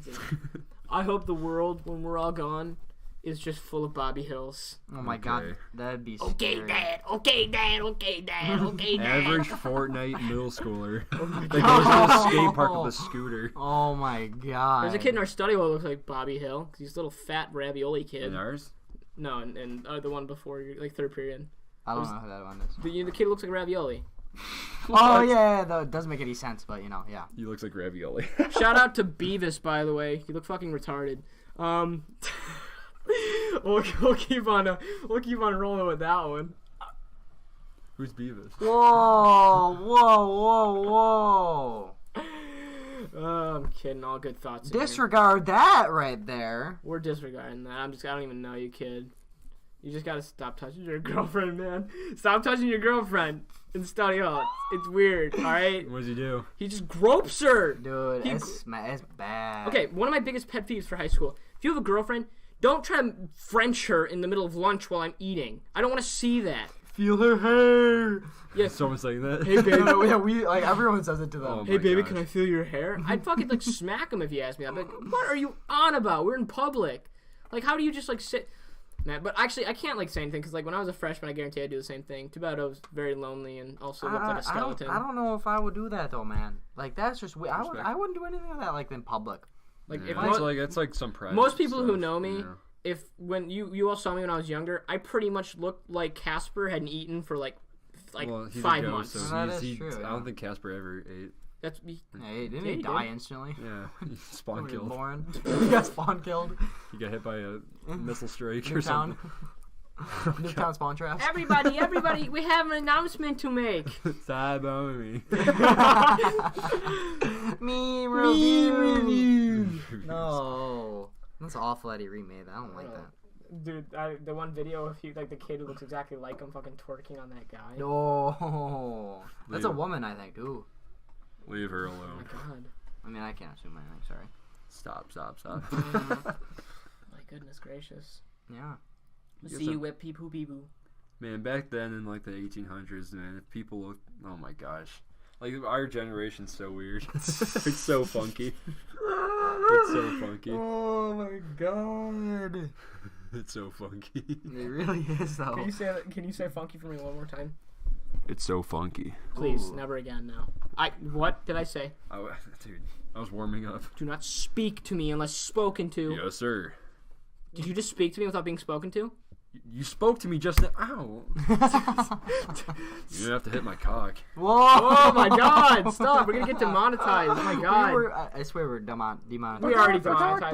I hope the world, when we're all gone, is just full of Bobby Hills. Oh my Okay. God, that'd be Okay, scary. Dad. Okay, Dad. Okay, Dad. Okay, Dad. Average Fortnite middle schooler. Oh my That God. goes to the skate park with a scooter. Oh my God. There's a kid in our study who looks like Bobby Hill. 'Cause he's a little fat ravioli kid. In ours? No, and the one before, like third period. I don't know who that one is. The kid looks like ravioli. Oh yeah, that doesn't make any sense, but you know, yeah. He looks like ravioli. Shout out to Beavis, by the way. You look fucking retarded. We'll keep on rolling with that one. Who's Beavis? Whoa, whoa. I'm kidding. All good thoughts. in here. Disregard that right there. We're disregarding that. I don't even know you, kid. You just gotta stop touching your girlfriend, man. Stop touching your girlfriend in study hall. It's weird, alright? What does he do? He just gropes her. Dude, He- it's bad. Okay, one of my biggest pet peeves for high school. If you have a girlfriend, don't try to French her in the middle of lunch while I'm eating. I don't want to see that. Feel her hair. Yeah. Someone saying that? Hey, baby. Yeah, we like everyone says it to them. Oh Hey, my baby, gosh. can I feel your hair? I'd fucking like smack him if you asked me. I'd be like, what are you on about? We're in public. Like, how do you just like sit? Nah, but actually, I can't like say anything because like when I was a freshman, I guarantee I'd do the same thing. Too bad I was very lonely and also looked like a skeleton. I don't know if I would do that though, man. Like that's just I Respect. wouldn't do anything like that like in public. Like Yeah, if it's like some private most people who stuff, know me, you know. if when you all saw me when I was younger, I pretty much looked like Casper hadn't eaten for like Well, he's a 5 ghost, months. so That he's- is true, I yeah. don't think Casper ever ate. That's Hey, didn't Yeah, he he die did. instantly? Yeah, he spawn When he was killed. born. He got spawn killed. He got hit by a missile strike or Newtown. something. Newtown spawn traps. everybody, we have an announcement to make. Stop on me. Meme review. No. That's awful that he remade that. I don't like that. Dude, the one video of you, like the kid who looks exactly like him, fucking twerking on that guy. No. That's a Leave. woman, I think. Ooh. Leave her Oh alone. my god. I mean, I can't assume anything. Sorry. Stop. My goodness gracious. Yeah. Yes, See you whip pee poo pee poo. Man, back then in like the 1800s, man, if people looked, oh my gosh, like our generation's so weird. It's so funky. It's so funky. Oh my god. It's so funky. It really is though. Can you say funky for me one more time? It's so funky. Please, Ooh. never again now. What did I say? Oh, dude, I was warming up. Do not speak to me unless spoken to. Yes, sir. Did you just speak to me without being spoken to? You spoke to me just now. Ow. You don't have to hit my cock. Whoa! Oh my God! Stop! We're gonna get demonetized. Oh my God! I swear we're demonetized. We already demonetized.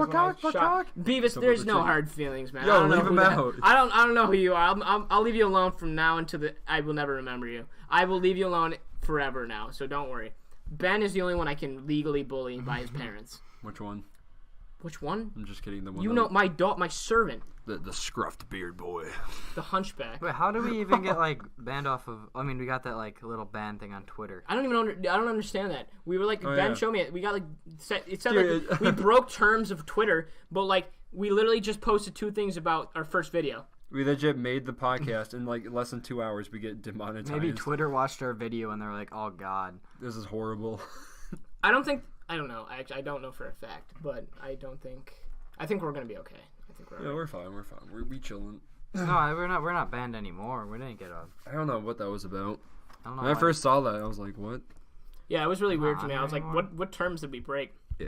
Beavis, there's no hard feelings, man. Yo, leave him out. I don't know who you are. I'll leave you alone from now until I will never remember you. I will leave you alone forever now. So don't worry. Ben is the only one I can legally bully by his parents. Which one? Which one? I'm just kidding. The one. You know my servant. The scruffed beard boy. The hunchback. Wait, how do we even get like banned off of? I mean, we got that like little ban thing on Twitter. I don't understand that. We were like Ben showed me it. We got like it said Dude. like we broke terms of Twitter, but like we literally just posted 2 things about our first video. We legit made the podcast in like less than 2 hours. We get demonetized. Maybe Twitter watched our video and they're like, "Oh God, This is horrible. I don't know. I don't know for a fact, but I think we're gonna be okay. I think we're. Yeah, we're fine. We chilling. no, we're not banned anymore. We didn't get a." I don't know what that was about. I don't know. When I why. first saw that, I was like, "What?" Yeah, it was really weird to me. I was like, anymore. what terms did we break? Yeah.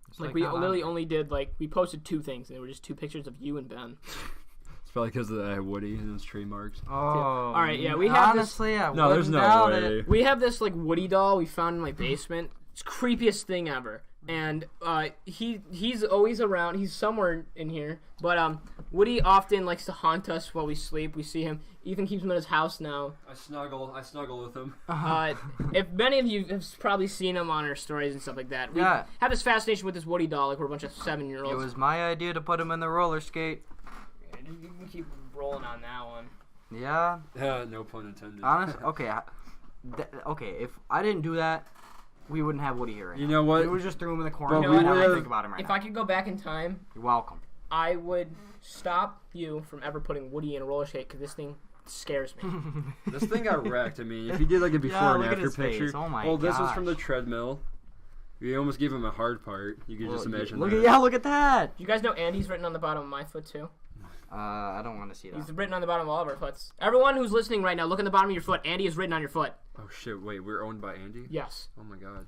It's Like we not literally on. only did like we posted 2 things, and they were just 2 pictures of you and Ben. It's probably because I had Woody and his trademarks. Oh. All right, yeah, we have this- honestly, I No, there's wouldn't no doubt way. it. We have this like Woody doll we found in my basement. It's the creepiest thing ever. And he's always around. He's somewhere in here. But Woody often likes to haunt us while we sleep. We see him. Ethan keeps him at his house now. I snuggle with him. If many of you have probably seen him on our stories and stuff like that, we Yeah. have this fascination with this Woody doll. Like we're a bunch of 7-year-olds. It was my idea to put him in the roller skate. You can keep rolling on that one. Yeah. No pun intended. Honest. Okay. Okay. If I didn't do that, we wouldn't have Woody here. Right You now. know what? We would just threw him in the corner. But We we wouldn't would've- think about him right If now. I could go back in time, You're welcome. I would stop you from ever putting Woody in a roller skate because this thing scares me. This thing got wrecked. I mean, if you did like a before Yeah, and look at after his face. picture. Oh my well, this was gosh. from the treadmill. We almost gave him a hard part. You could just imagine Look that. look at that. You guys know Andy's written on the bottom of my foot too? I don't want to see that. He's written on the bottom of all of our foots. Everyone who's listening right now, look at the bottom of your foot. Andy is written on your foot. Oh shit! Wait, we're owned by Andy. Yes. Oh my god.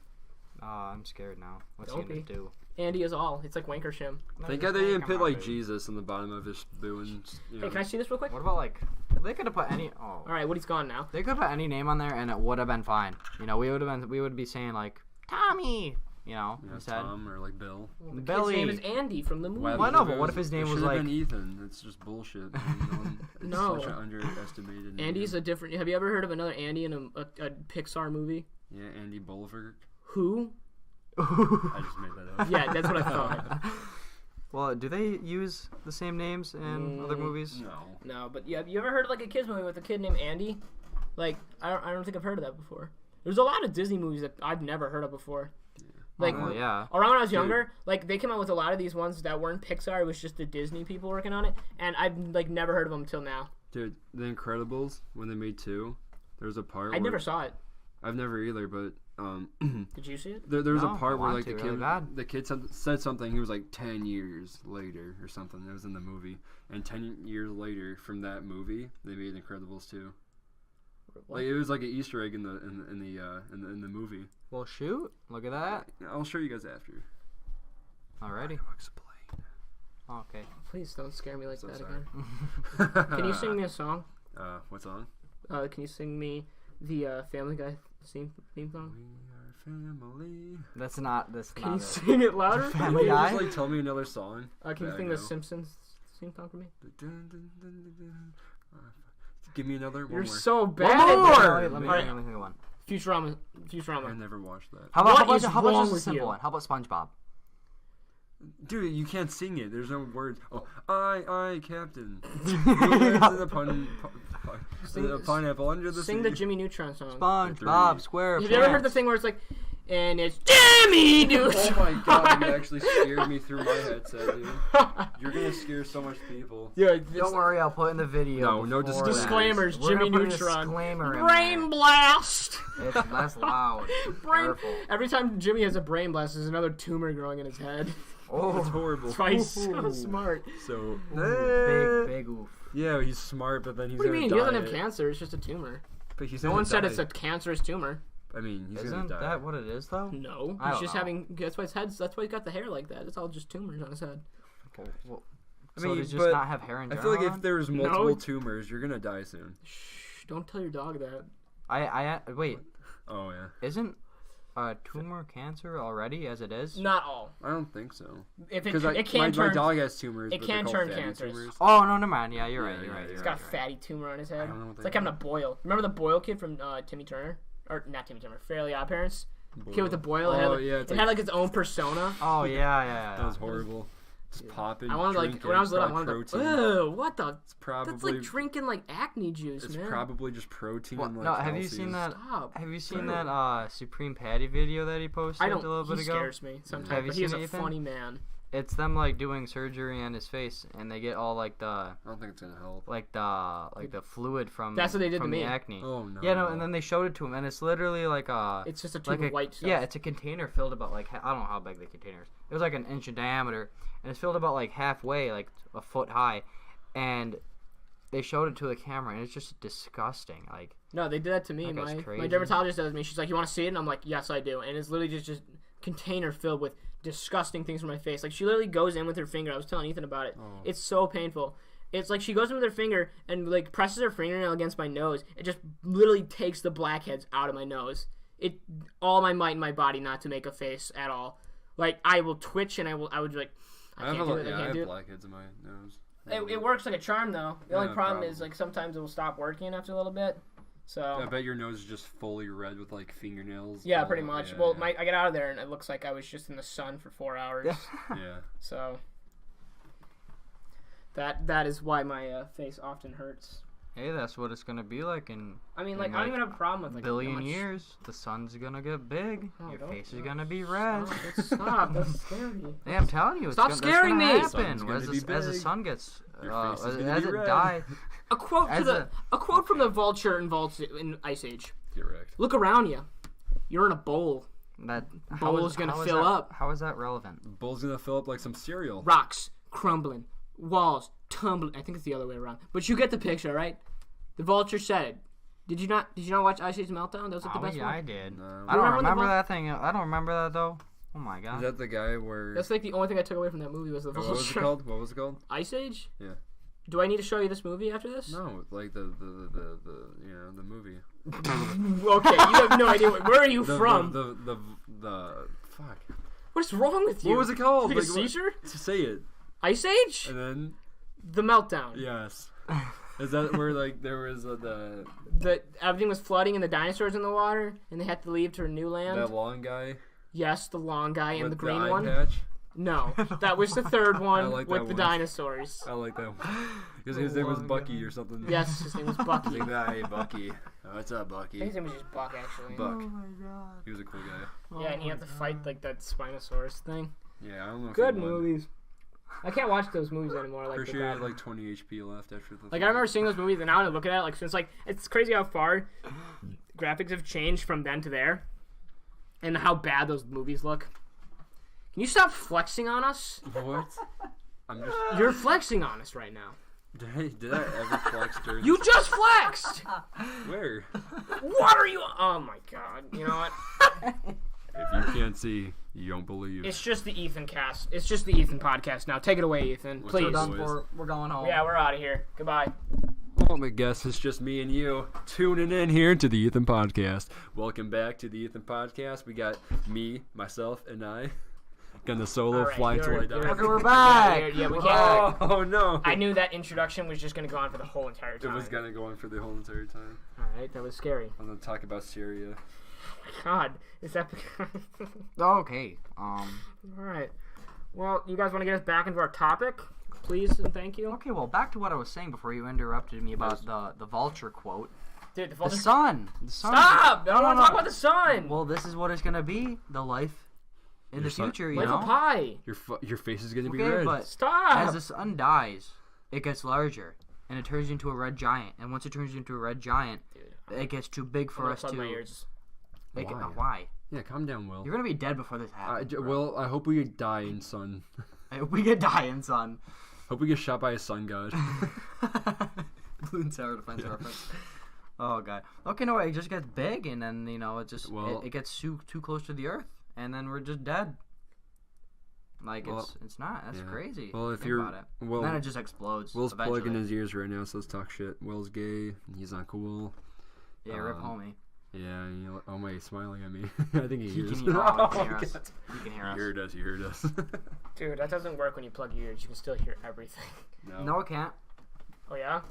Oh, I'm scared now. What's Don't he gonna be. do? Andy is all. It's like Wankershim. Thank God they didn't put like Jesus in the bottom of his boo and. You know. Hey, can I see this real quick? What about like? They could have put any. Oh. All right, Woody's gone now. They could have put any name on there and it would have been fine. You know, we would be saying like Tommy. You know, Yeah, instead. Tom or like Bill. The Billy. kid's name is Andy from the movie. Well, Why not? if But it what if his name it was, should've like- been Ethan? It's just bullshit. It's No. Such an underestimated. name. Andy's a different. Have you ever heard of another Andy in a Pixar movie? Yeah, Andy Bolivar. Who? I just made that up. Yeah, that's what I thought. Well, do they use the same names in other movies? No. No, but yeah, you ever heard of like a kids movie with a kid named Andy? Like, I don't think I've heard of that before. There's a lot of Disney movies that I've never heard of before. Like, Oh, yeah. around when I was younger, like they came out with a lot of these ones that weren't Pixar. It was just the Disney people working on it, and I've like never heard of them until now. Dude, The Incredibles, when they made 2, there was a part I where... never saw it. I've never either, but Did you see it? there was No, a I part where want like to the really kid bad. said something. He was like 10 years later or something. It was in the movie, and 10 years later from that movie, they made Incredibles 2. What? Like it was like an Easter egg in the movie. Well, shoot. Look at that. I'll show you guys after. Alrighty. I'll explain. Oh, okay. Please don't scare me like So that sorry. again. Can you sing me a song? What song? Can you sing me the Family Guy theme song? We are family. That's not. Can not you it. sing it louder? Family Can you Guy? just like tell me another song? Can you that I sing the know? Simpsons theme song for me? Give me another one You're more. so One bad at more! that. Wait, let me Alright. think of one. Futurama. I Futurama. never watched that. How about, What is how about wrong just a with simple you? one? How about SpongeBob? Dude, you can't sing it. There's no words. Oh, I, Captain. the pineapple under the Sing sea. the Jimmy Neutron song. SpongeBob SquarePants. Have you ever heard the thing where it's like, and it's Jimmy Neutron? Oh my god, you actually scared me through my headset, dude. You're gonna scare so much people. Yeah, Don't worry, I'll put in the video. No before disclaimers. that. Disclaimers, We're Jimmy gonna put a Neutron. disclaimer in Brain blast. there. It's less loud. Brain. Careful. Every time Jimmy has a brain blast, there's another tumor growing in his head. Oh, That's horrible. That's why he's so Ooh. smart. So, big oof. yeah, he's smart, but then he's What do you gonna mean? He doesn't die. have cancer. It's just a tumor. But he's No gonna one said die. it's a cancerous tumor. I mean, he's Isn't gonna die. that what it is, though? No, I he's don't just know. having. That's why his head's. That's why he got the hair like that. It's all just tumors on his head. Well, I So mean, does just but not have hair in I general? feel like if there's multiple No. tumors, you're gonna die soon. Shh, don't tell your dog that. I wait, Oh yeah. isn't tumor cancer already as it is? Not all. I don't think so. If it, Because it can my turn. dog has tumors. it but can they're turn called fatty cancers. tumors. Oh no, never mind. Yeah, you're Yeah, right. You're yeah, right. yeah. You're He's right, got a you're right. fatty tumor on his head. I don't know what It's they like having a are. boil. Remember the boil kid from Timmy Turner? Or not Timmy Turner, Fairly Odd Parents? Kid with the boil. Oh it yeah, had, it's it like, had like its own persona. Oh yeah. that was horrible. Just popping. I wanted like drinking, when I was little, I stock wanted protein. to. Ew, what the? It's probably That's like drinking like acne juice, it's man. probably just protein What? and like No, have you seen calcium. that? Stop. Have you seen that Supreme Patty video that he posted I don't. a little He bit ago? scares me sometimes, Have you but he is seen a it, Ethan? funny man. It's them like doing surgery on his face, and they get all like the I don't think it's gonna help. the fluid from That's what they did to from the me. acne. Oh no. Yeah, no, and then they showed it to him, and it's literally like It's just a tube like of white stuff. yeah, it's a container filled about like I don't know how big the container is. It was like an inch in diameter, and it's filled about like halfway, like a foot high, and they showed it to the camera, and it's just disgusting. Like No, they did that to me. That guy's My crazy. dermatologist does me. She's like, "You want to see it?" And I'm like, "Yes, I do." And it's literally just container filled with disgusting things from my face. Like she literally goes in with her finger. I was telling Ethan about it. Oh. It's so painful. It's like she goes in with her finger and like presses her fingernail against my nose. It just literally takes the blackheads out of my nose. It all my might in my body not to make a face at all. Like I will twitch and I would like I can't do it. I I can't have do it. blackheads in my nose. It works like a charm though. The only Yeah, problem is probably. like sometimes it will stop working after a little bit. So I bet your nose is just fully red with like fingernails. yeah, all- pretty much. yeah, Well, yeah. I get out of there and it looks like I was just in the sun for 4 hours. Yeah. So that is why my face often hurts. hey, that's what it's gonna be like in I mean, In, like I don't like, even have a problem with like billion how much- years. The sun's gonna get big. Oh, Your don't- face is gonna be red. Stop! That's scary. Hey, I'm telling you, Stop that's scaring gonna me! happen Sun's gonna as be the big. sun gets Your face is as gonna be it red. dies. A quote to As a quote from the vulture in Ice Age. Get wrecked. Look around you. You're in a bowl. That Bowl's gonna how is fill that- up. How is that relevant? Bowl's gonna fill up like some cereal. Rocks crumbling, walls tumbling. I think it's the other way around. But you get the picture, right? The vulture said it. Did you not watch Ice Age Meltdown? That was like the Oh best yeah, one. I did. No. I don't remember when the remember vul- that thing. I don't remember that though. Oh my Is god. that the guy where? That's like the only thing I took away from that movie was the what was it vulture. called? What was it called? Ice Age? Yeah. Do I need to show you this movie after this? No, like the you know the movie. Okay, you have no idea. Where are you The, from? the fuck. What's wrong with you? What was it called? Like a Like, what- seizure? Say it. Ice Age? And then The Meltdown. yes. Is that where like there was the Everything was flooding and the dinosaurs in the water and they had to leave to a new land? that long guy Yes, the long guy and with the green eye one. patch? No, that was the third one like with that the one. dinosaurs. I like that one. Because The his name was long Bucky guy. or something. Yes, his name was Bucky. Like that, hey Bucky. Oh, what's up, I Bucky? think his name was just Buck, actually. Buck. my god. He was a cool guy. Yeah, and he had to fight like that Spinosaurus thing. Yeah, I don't know. If Good he won. movies. I can't watch those movies anymore. Like, Pretty the sure he bad had like 20 HP left after the. Like I remember seeing those movies, and now I look at it, like so it's crazy how far graphics have changed from then to there, and how bad those movies look. Can you stop flexing on us? What? I'm just. You're flexing on us right now. Did I ever flex during? You just flexed. Where? What are you? Oh my god! You know what? If you can't see, you don't believe. It's just the Ethan cast. It's just the Ethan podcast now. Take it away, Ethan, What's please. up, Done boys? for. We're going home. Yeah, we're out of here. Goodbye. Well, I guess it's just me and you tuning in here to the Ethan Podcast. Welcome back to the Ethan Podcast. We got me, myself, and I. Gonna solo All right, fly till I you're- die. Okay, we're back. Yeah, we can't. Oh no! I knew that introduction was just gonna go on for the whole entire It time. was gonna go on for the whole entire time. All right, that was scary. I'm gonna talk about Syria. God, is that? Okay. All right. Well, you guys want to get us back into our topic, please and thank you. Okay. Well, back to what I was saying before you interrupted me about the vulture quote. Dude, the The vulture. sun. The sun. Stop! I don't No, want to no, talk no. about the sun. Well, this is what it's gonna be. The life in Your the son- future. You Life know. of pie. Your face is gonna be Okay, red. but Stop. as the sun dies, it gets larger and it turns into a red giant. And once it turns into a red giant, Dude, it gets too big I'm for gonna us plug to. my ears. Like, Why? why? Yeah, calm down, Will. You're gonna be dead before this happens. bro. Will, I hope we die in sun. We get dying, son. Hope we get shot by a sun god. Blue and sour defense reference. Oh god. Okay, no, it just gets big, and then it just Well- it gets too close to the earth, and then we're just dead. Like it's not. That's crazy. Well, if Think you're about it. well, then it just explodes. Will's eventually. plugging his ears right now, so let's talk shit. Will's gay. He's not cool. Yeah, rip homie. Yeah, oh my, he's smiling at me. I think he hears. He can hear us. He can hear us. He heard us. Dude, that doesn't work when you plug your ears. You can still hear everything. No, it can't. Oh, yeah?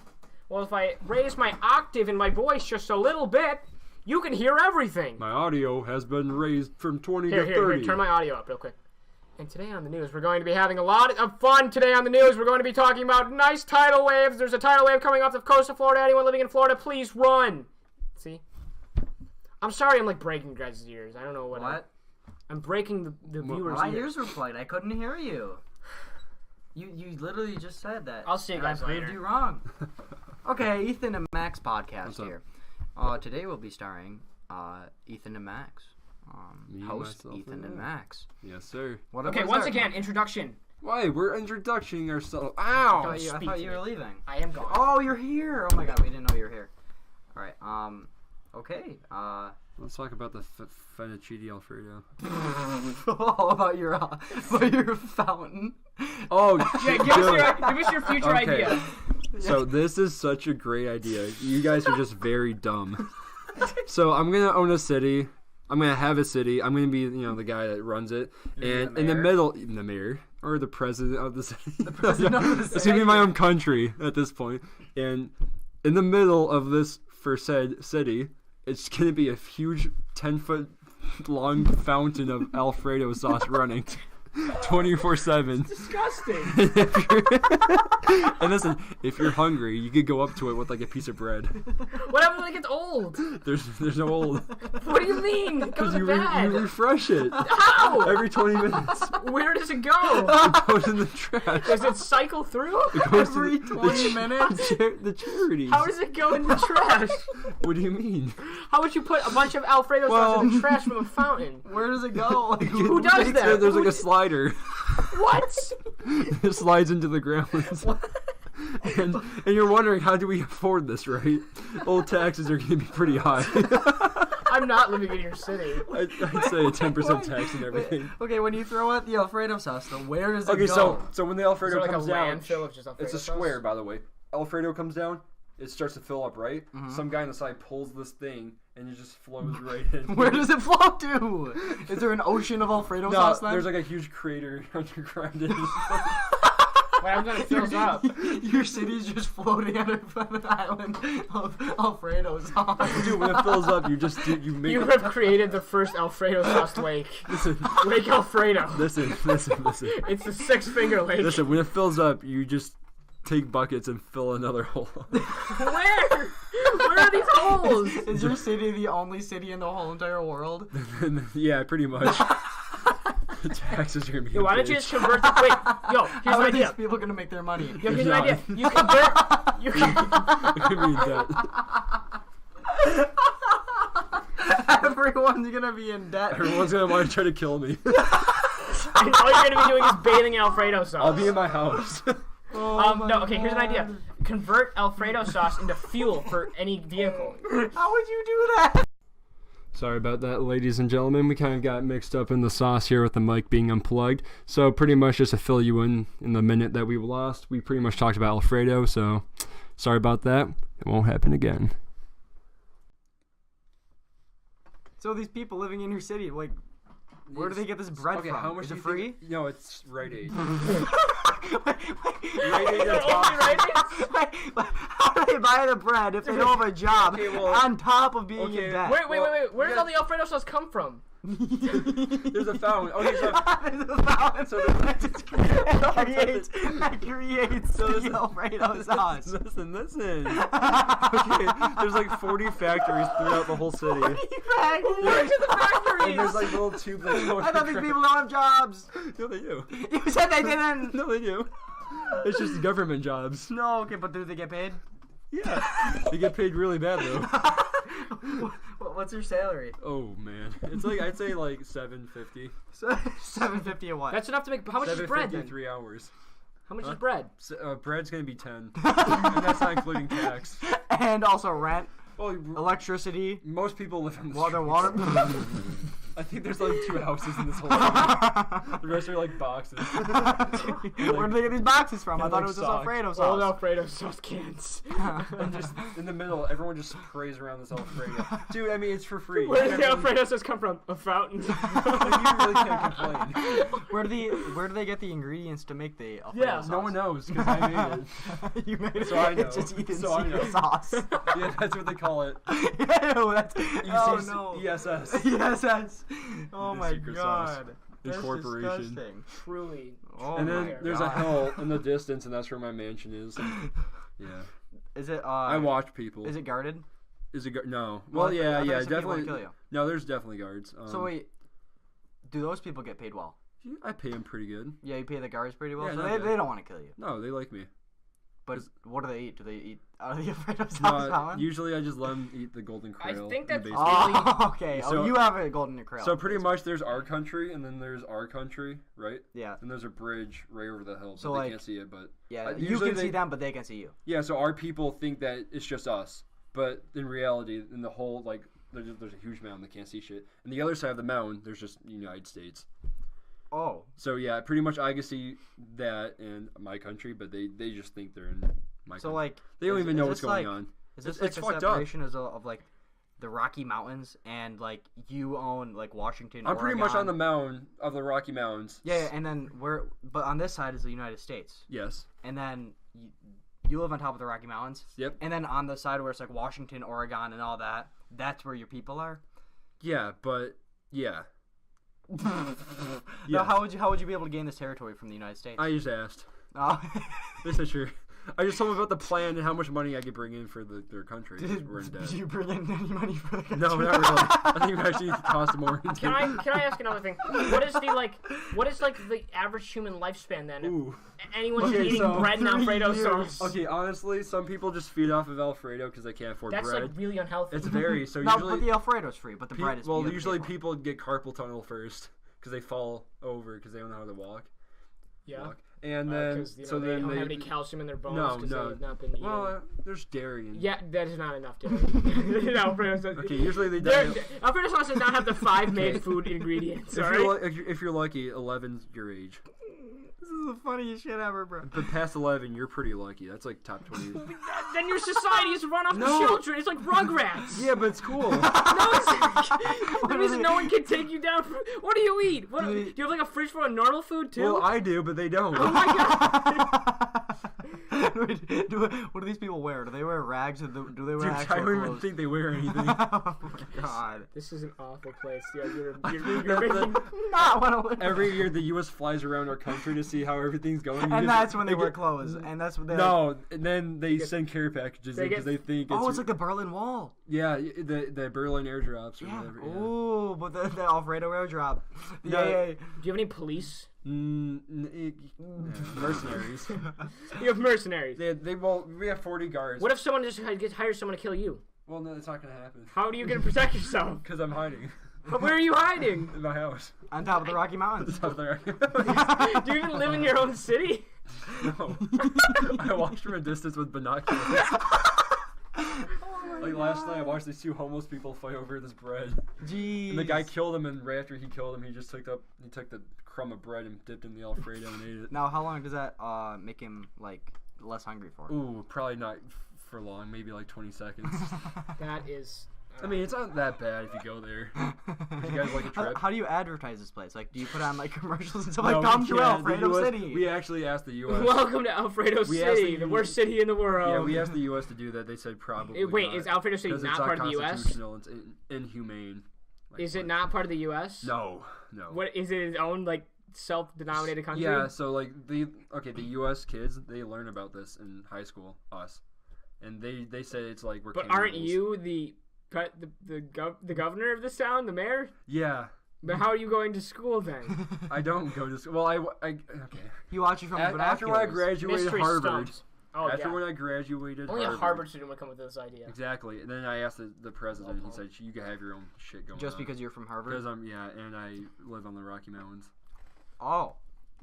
Well, if I raise my octave in my voice just a little bit, you can hear everything. My audio has been raised from 20 to 30. Here, turn my audio up real quick. And today on the news, we're going to be having a lot of fun. Today on the news, we're going to be talking about nice tidal waves. There's a tidal wave coming off the coast of Florida. Anyone living in Florida, please run. See? I'm sorry I'm, like, breaking guys' ears. I don't know what. I'm breaking the viewers' My ears. ears were plugged. I couldn't hear you. You literally just said that. I'll see you guys later. I proved you wrong. Okay, Ethan and Max podcast here. Today we'll be starring Ethan and Max. Host Ethan and Max. Yes, sir. Okay, once again, introduction. Why? We're introducing ourselves. Ow! I thought you were leaving. I am gone. Oh, you're here. Oh my god, we didn't know you were here. All right. Okay. Let's talk about the fettuccine Alfredo. about your fountain. Oh, yeah, give us your future idea. So this is such a great idea. You guys are just very dumb. So I'm gonna own a city. I'm gonna have a city. I'm gonna be, the guy that runs it. And in the middle, the mayor or the president of the city. The president of the city. It's gonna be my own country at this point. And in the middle of this for said city, it's gonna be a huge 10-foot long fountain of Alfredo sauce running. 24/7. Disgusting. And listen, if you're hungry, you could go up to it with like a piece of bread. What happens when it gets old? There's no old. What do you mean? It goes You bad. refresh it. How? Every 20 minutes. Where does it go? It goes in the trash. Does it cycle through? It goes Every to 20 minutes? The charities. How does it go in the trash? What do you mean? How would you put a bunch of Alfredo sauce in the trash from a fountain? Where does it go? Like, Who does that? There's like a slider. What? It slides into the ground. And you're wondering, how do we afford this, right? Old taxes are going to be pretty high. I'm not living in your city. I'd say a 10% tax and everything. Okay, when you throw out the Alfredo sauce, though, where does it Okay, go? so when the Alfredo Is there like comes a down, landfill of just Alfredo it's a sauce? square, by the way. Alfredo comes down, it starts to fill up, right? Mm-hmm. Some guy on the side pulls this thing, and it just flows right in. Where does it flow to? Is there an ocean of Alfredo sauce then? There's like a huge crater underground. Wait, I'm gonna fill up. Your city's just floating on an island of Alfredo sauce. Dude, when it fills up, you make. You have created the first Alfredo sauce lake. Listen, Lake Alfredo. listen. It's the six-finger lake. Listen, when it fills up, you just take buckets and fill another hole. Where? Where are these holes? Is your city the only city in the whole entire world? Yeah, pretty much. The taxes are gonna be. Yo, why don't you just convert the here's How an are idea. these people gonna make their money? Yo, here's an idea. You convert. You can. You're gonna be in debt. Everyone's gonna be in debt. Everyone's gonna want to try to kill me. And all you're gonna be doing is bathing in Alfredo sauce. I'll be in my heuse. No, okay, here's an idea. Convert Alfredo sauce into fuel for any vehicle. How would you do that? Sorry about that, ladies and gentlemen. We kind of got mixed up in the sauce here with the mic being unplugged. So pretty much just to fill you in the minute that we lost, we pretty much talked about Alfredo. So sorry about that. It won't happen again. So these people living in your city, like, where do they get this bread from? How much is it free? No, it's Rite Aid. Wait, how do they buy the bread if they don't have a job on top of being in debt? Wait. Where did all the Alfredo sauce come from? There's a fountain. Okay, so there's a fountain. So that creates the Alfredo sauce. Listen. Okay, there's like 40 factories throughout the whole city. Where's the factories? And there's like little tubes. I thought these people don't have jobs. No, they do. You said they didn't. No, they do. It's just government jobs. No, okay, but do they get paid? Yeah, they get paid really bad though. What's your salary? Oh man, it's like I'd say like $7.50. $7.50 a what? That's enough to make. How much is bread then? 3 hours. How much is bread? Bread's gonna be 10, and that's not including tax. And also rent, Well, electricity. most people live in water. I think there's like 2 houses in this whole thing. The rest are like boxes. Where do they get these boxes from? I thought it was just Alfredo sauce. Old Alfredo sauce cans. And just in the middle, everyone just sprays around this Alfredo. Dude, I mean, it's for free. Where does the Alfredo sauce come from? A fountain. You really can't complain. Where do they get the ingredients to make the Alfredo sauce? No one knows because I made it. You made it. So I know. It's just Ethan's So I know. secret sauce. Yeah, that's what they call it. Ew, that's... Oh, no. ESS. ESS. Oh, The my secret sauce. God. Incorporation. That's disgusting. Truly. Oh, And my then there's a God. hill in the distance, and that's where my mansion is. And, yeah. Is it, I watch people. Is it guarded? Is it no? Well, Well, yeah, I thought yeah, some people definitely. would kill you. No, there's definitely guards. So wait, do those people get paid well? Yeah, I pay them pretty good. Yeah, you pay the guards pretty well, Yeah, so not they bad. don't want to kill you. No, they like me. But what do they eat? Do they eat out of the Alfredo sauce No, salad? usually I just let them eat the golden quail. I think in the that's basement. Oh, okay. So- You have a golden krill. So pretty much there's our country, and then there's our country, right? Yeah. And there's a bridge right over the hill, but So, they like- can't see it. But Yeah, you usually can they- see them, but they can see you. yeah, so our people think that it's just us, but in reality, in the whole like there's a huge mountain that can't see shit, and the other side of the mountain there's just the United States. Oh. So yeah, pretty much I can see that in my country, but they just think they're in my So country. like They don't is- even is know this what's going like- on. Is this It's like fucked a up. separation of like the Rocky Mountains and like you own like Washington? I'm pretty much Oregon? on the mountain of the Rocky Mountains. Yeah, and then but on this side is the United States, Yes. and then you live on top of the Rocky Mountains. Yep. And then on the side where it's like Washington, Oregon, and all that, that's where your people are. Yeah, but yeah. Now, Yeah. how would you be able to gain this territory from the United States? I just asked. Oh. They said sure. I just told them about the plan and how much money I could bring in for their country. We're in debt. Did you bring in any money for the country? No, not really. I think it actually cost more. Can I ask another thing? What is the average human lifespan then? Ooh. Anyone Okay, eating so bread and 3 Alfredo years. sauce. Okay, honestly, some people just feed off of Alfredo because they can't afford That's bread. like really unhealthy. It's very so No, usually. but the Alfredo's free, but the pe- bread is. well, you have to usually pay for it. people get carpal tunnel first because they fall over because they don't know how to walk. Yeah. And then Because so they then don't they have any calcium in their bones No, because no. they have not been eating. well, there's dairy. And, Yeah, that is not enough to Alfredo sauce. Okay, usually they die. Alfredo sauce does not have the 5 main food ingredients. If All you're, right. if you're lucky, 11's your age. This is the funniest shit ever, bro. But past 11, you're pretty lucky. That's like top 20. Then your society is run off the No. children. It's like Rugrats. Yeah, but it's cool. No, the reason no one can take you down. What do you eat? What do you have like a fridge full of normal food too? Well, I do, but they don't. Oh my god! What do these people wear? Do they wear rags? Or do they wear Dude, I actual don't even clothes? think they wear anything. Oh my god. This is an awful place. You're making. Not want to live. Every year, the U.S. flies around our country to see how everything's going. And that's when they wear clothes. And that's when they. No, and then they send care packages They because they think it's. Oh, it's like the Berlin Wall. yeah, the Berlin airdrops or Yeah. whatever. Yeah. Ooh, but the Alfredo airdrop. No. Yeah. Do you have any police? Mercenaries. You have mercenaries. We have 40 guards. What if someone just hires someone to kill you? Well, no, that's not gonna happen. How do you get to protect yourself? Because I'm hiding But where are you hiding? in my house. On top of the Rocky Mountains. It's up there. Do you even live in your own city? No. I watched from a distance with binoculars. Like last night, I watched these 2 homeless people fight over this bread. Jeez. And the guy killed him, and right after he killed him, he took the crumb of bread and dipped in the Alfredo and ate it. Now, how long does that make him like less hungry for? Ooh, probably not for long. Maybe like 20 seconds. That is. I mean, it's not that bad if you go there. If you guys like a trip. How do you advertise this place? Like, do you put on like commercials and stuff No, like "Come we to can't. The Alfredo US City"? We actually asked the U.S. Welcome to Alfredo We asked City, the worst city in the world. Yeah, we asked the U.S. to do that. They said probably. Wait, not, is Alfredo City 'cause not it's part of the U.S.? unconstitutional, It's inhumane. Like, Is it not part of the U.S.? No. What is it? Its own like self-denominated country? Yeah, so like the U.S. kids, they learn about this in high school. Us, and they say it's like we're. But aren't cannibals. you the governor of this town, the mayor? Yeah. But how are you going to school then? I don't go to school. Well, okay. You watch it from After when I binoculars. graduated Mystery Harvard. stumps. Oh, After yeah. when I graduated Only Harvard. a Harvard student would come with this idea. Exactly. And then I asked the president. He said, "You can have your own shit going Just on." because you're from Harvard. Because and I live on the Rocky Mountains. Oh.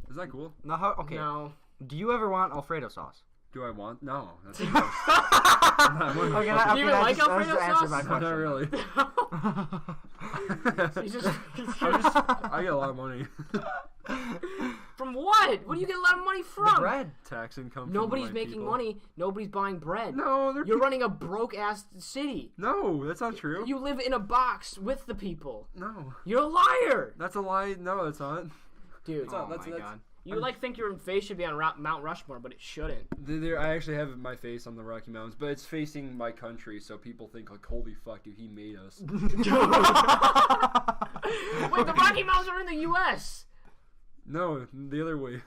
Is that cool? No. Okay. No. Do you ever want Alfredo sauce? Do I want? No. That's Okay, Do you even like Alfredo answer sauce? my not question. really. He's just I get a lot of money. from what? What do you get a lot of money from? Bread tax income. Nobody's from making people. money. Nobody's buying bread. No, You're running a broke-ass city. No, that's not true. You live in a box with the people. No, You're a liar, that's a lie. No, that's not. dude. Oh my god. You think your face should be on Mount Rushmore, but it shouldn't. I actually have my face on the Rocky Mountains, but it's facing my country, so people think like, "Holy fuck, dude, he made us." Wait, the Rocky Mountains are in the U.S. No, the other way.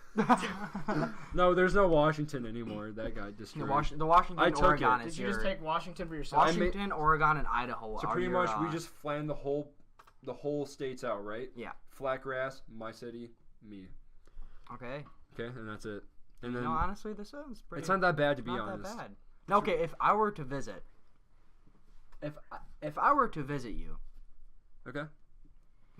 No, there's no Washington anymore. That guy destroyed. The Washington, I took Oregon it. is Did you your... just take Washington for yourself? Washington, Oregon, and Idaho So are pretty your, much we just flattened the whole states out, right? Yeah. Flat grass, my city, me. Okay. Okay, and that's it. And then No, honestly, this sounds pretty... it's not that bad to be not honest. that bad. Okay, if I were to visit... If I were to visit you, Okay.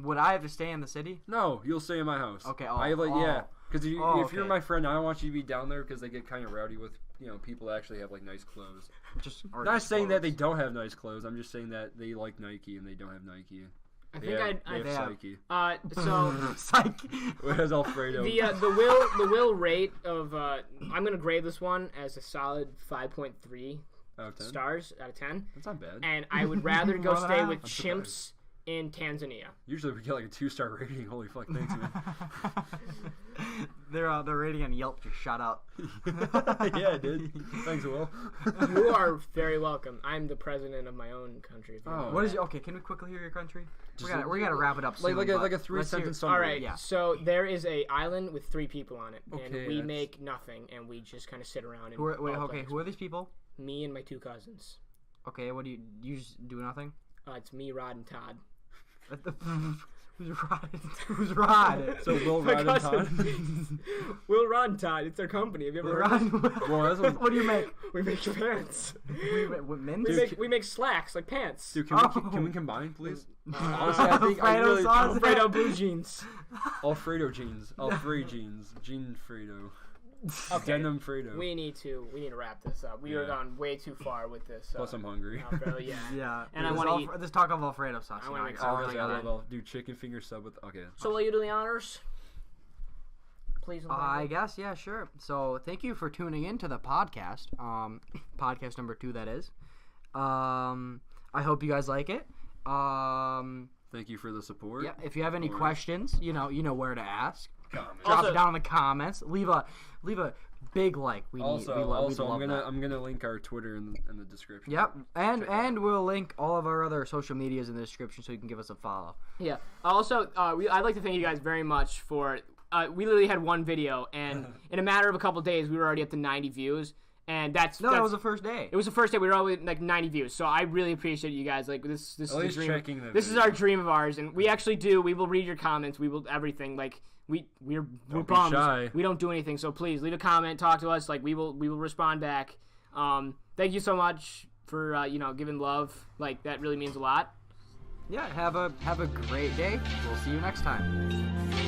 would I have to stay in the city? No, you'll stay in my house. Okay, yeah. Because if you're okay. my friend, I don't want you to be down there because they get kind of rowdy with people that actually have like nice clothes. Not saying that they don't have nice clothes. I'm just saying that they like Nike and they don't have Nike. I They think have I'd Psyche. so Psych. Whereas Alfredo. the will rate of I'm gonna grade this one as a solid 5.3 out of 10? stars out of 10, That's not bad. and I would rather go More than stay that? with I'm chimps in Tanzania. Usually we get like a 2-star rating. Holy fuck, thanks, man. Their rating on Yelp just shot up. Yeah, it did. Thanks, Will. You are very welcome. I'm the president of my own country. If you know What is that. your... Okay, can we quickly hear your country? Just We gotta wrap it up soon. like but a let's 3-sentence hear- summary. All right, Yeah. so there is a island with 3 people on it, and Okay, we that's- make nothing, and we just kind of sit around. And Who are, wait, all okay, play. who are these people? Me and my 2 cousins. Okay, what do you just do nothing? It's me, Rod, and Todd. Who's Rod? Who's Rod? So Will, My Rod, and Todd. cousins. Will, Rod, and Todd. It's their company. Have you ever heard of it? Well, that's what- What do you make? We make pants. What, men's? We make slacks, like pants. Dude, can we combine, please? Uh, Honestly, I think I Alfredo really sauce? Alfredo blue jeans. Alfredo jeans, Jean Fredo, Okay. Denim Fredo. We need to wrap this up. We are Yeah. gone way too far with this. Plus, I'm hungry. Alfredo, yeah. Yeah. And I This wanna Alf- This talk of Alfredo sauce. I wanna make I some really Honestly, I got love it. Dude, chicken finger sub with. Okay. So will you do the honors? Please. I guess, yeah, sure. So thank you for tuning in to the podcast. Podcast number 2, that is. I hope you guys like it. Thank you for the support. Yeah, if you have any Or- questions, you know where to ask. Comment. Drop Also- it down in the comments. Leave a big like. We Also, we'd love that. I'm gonna link our Twitter in the description. Yep, and we'll link all of our other social medias in the description so you can give us a follow. Yeah. Also, I'd like to thank you guys very much for. We literally had one video, and in a matter of a couple days, we were already up to 90 views, and that was the first day. It was the first day we were already like 90 views, so I really appreciate you guys. Like this is At the least dream. checking the This is video. our dream of ours, and we actually do. We will read your comments. We will everything. Like we're Don't be bummed. shy. We don't do anything, so please leave a comment, talk to us. Like we will respond back. Thank you so much for giving love. Like that really means a lot. Yeah, have a great day. We'll see you next time.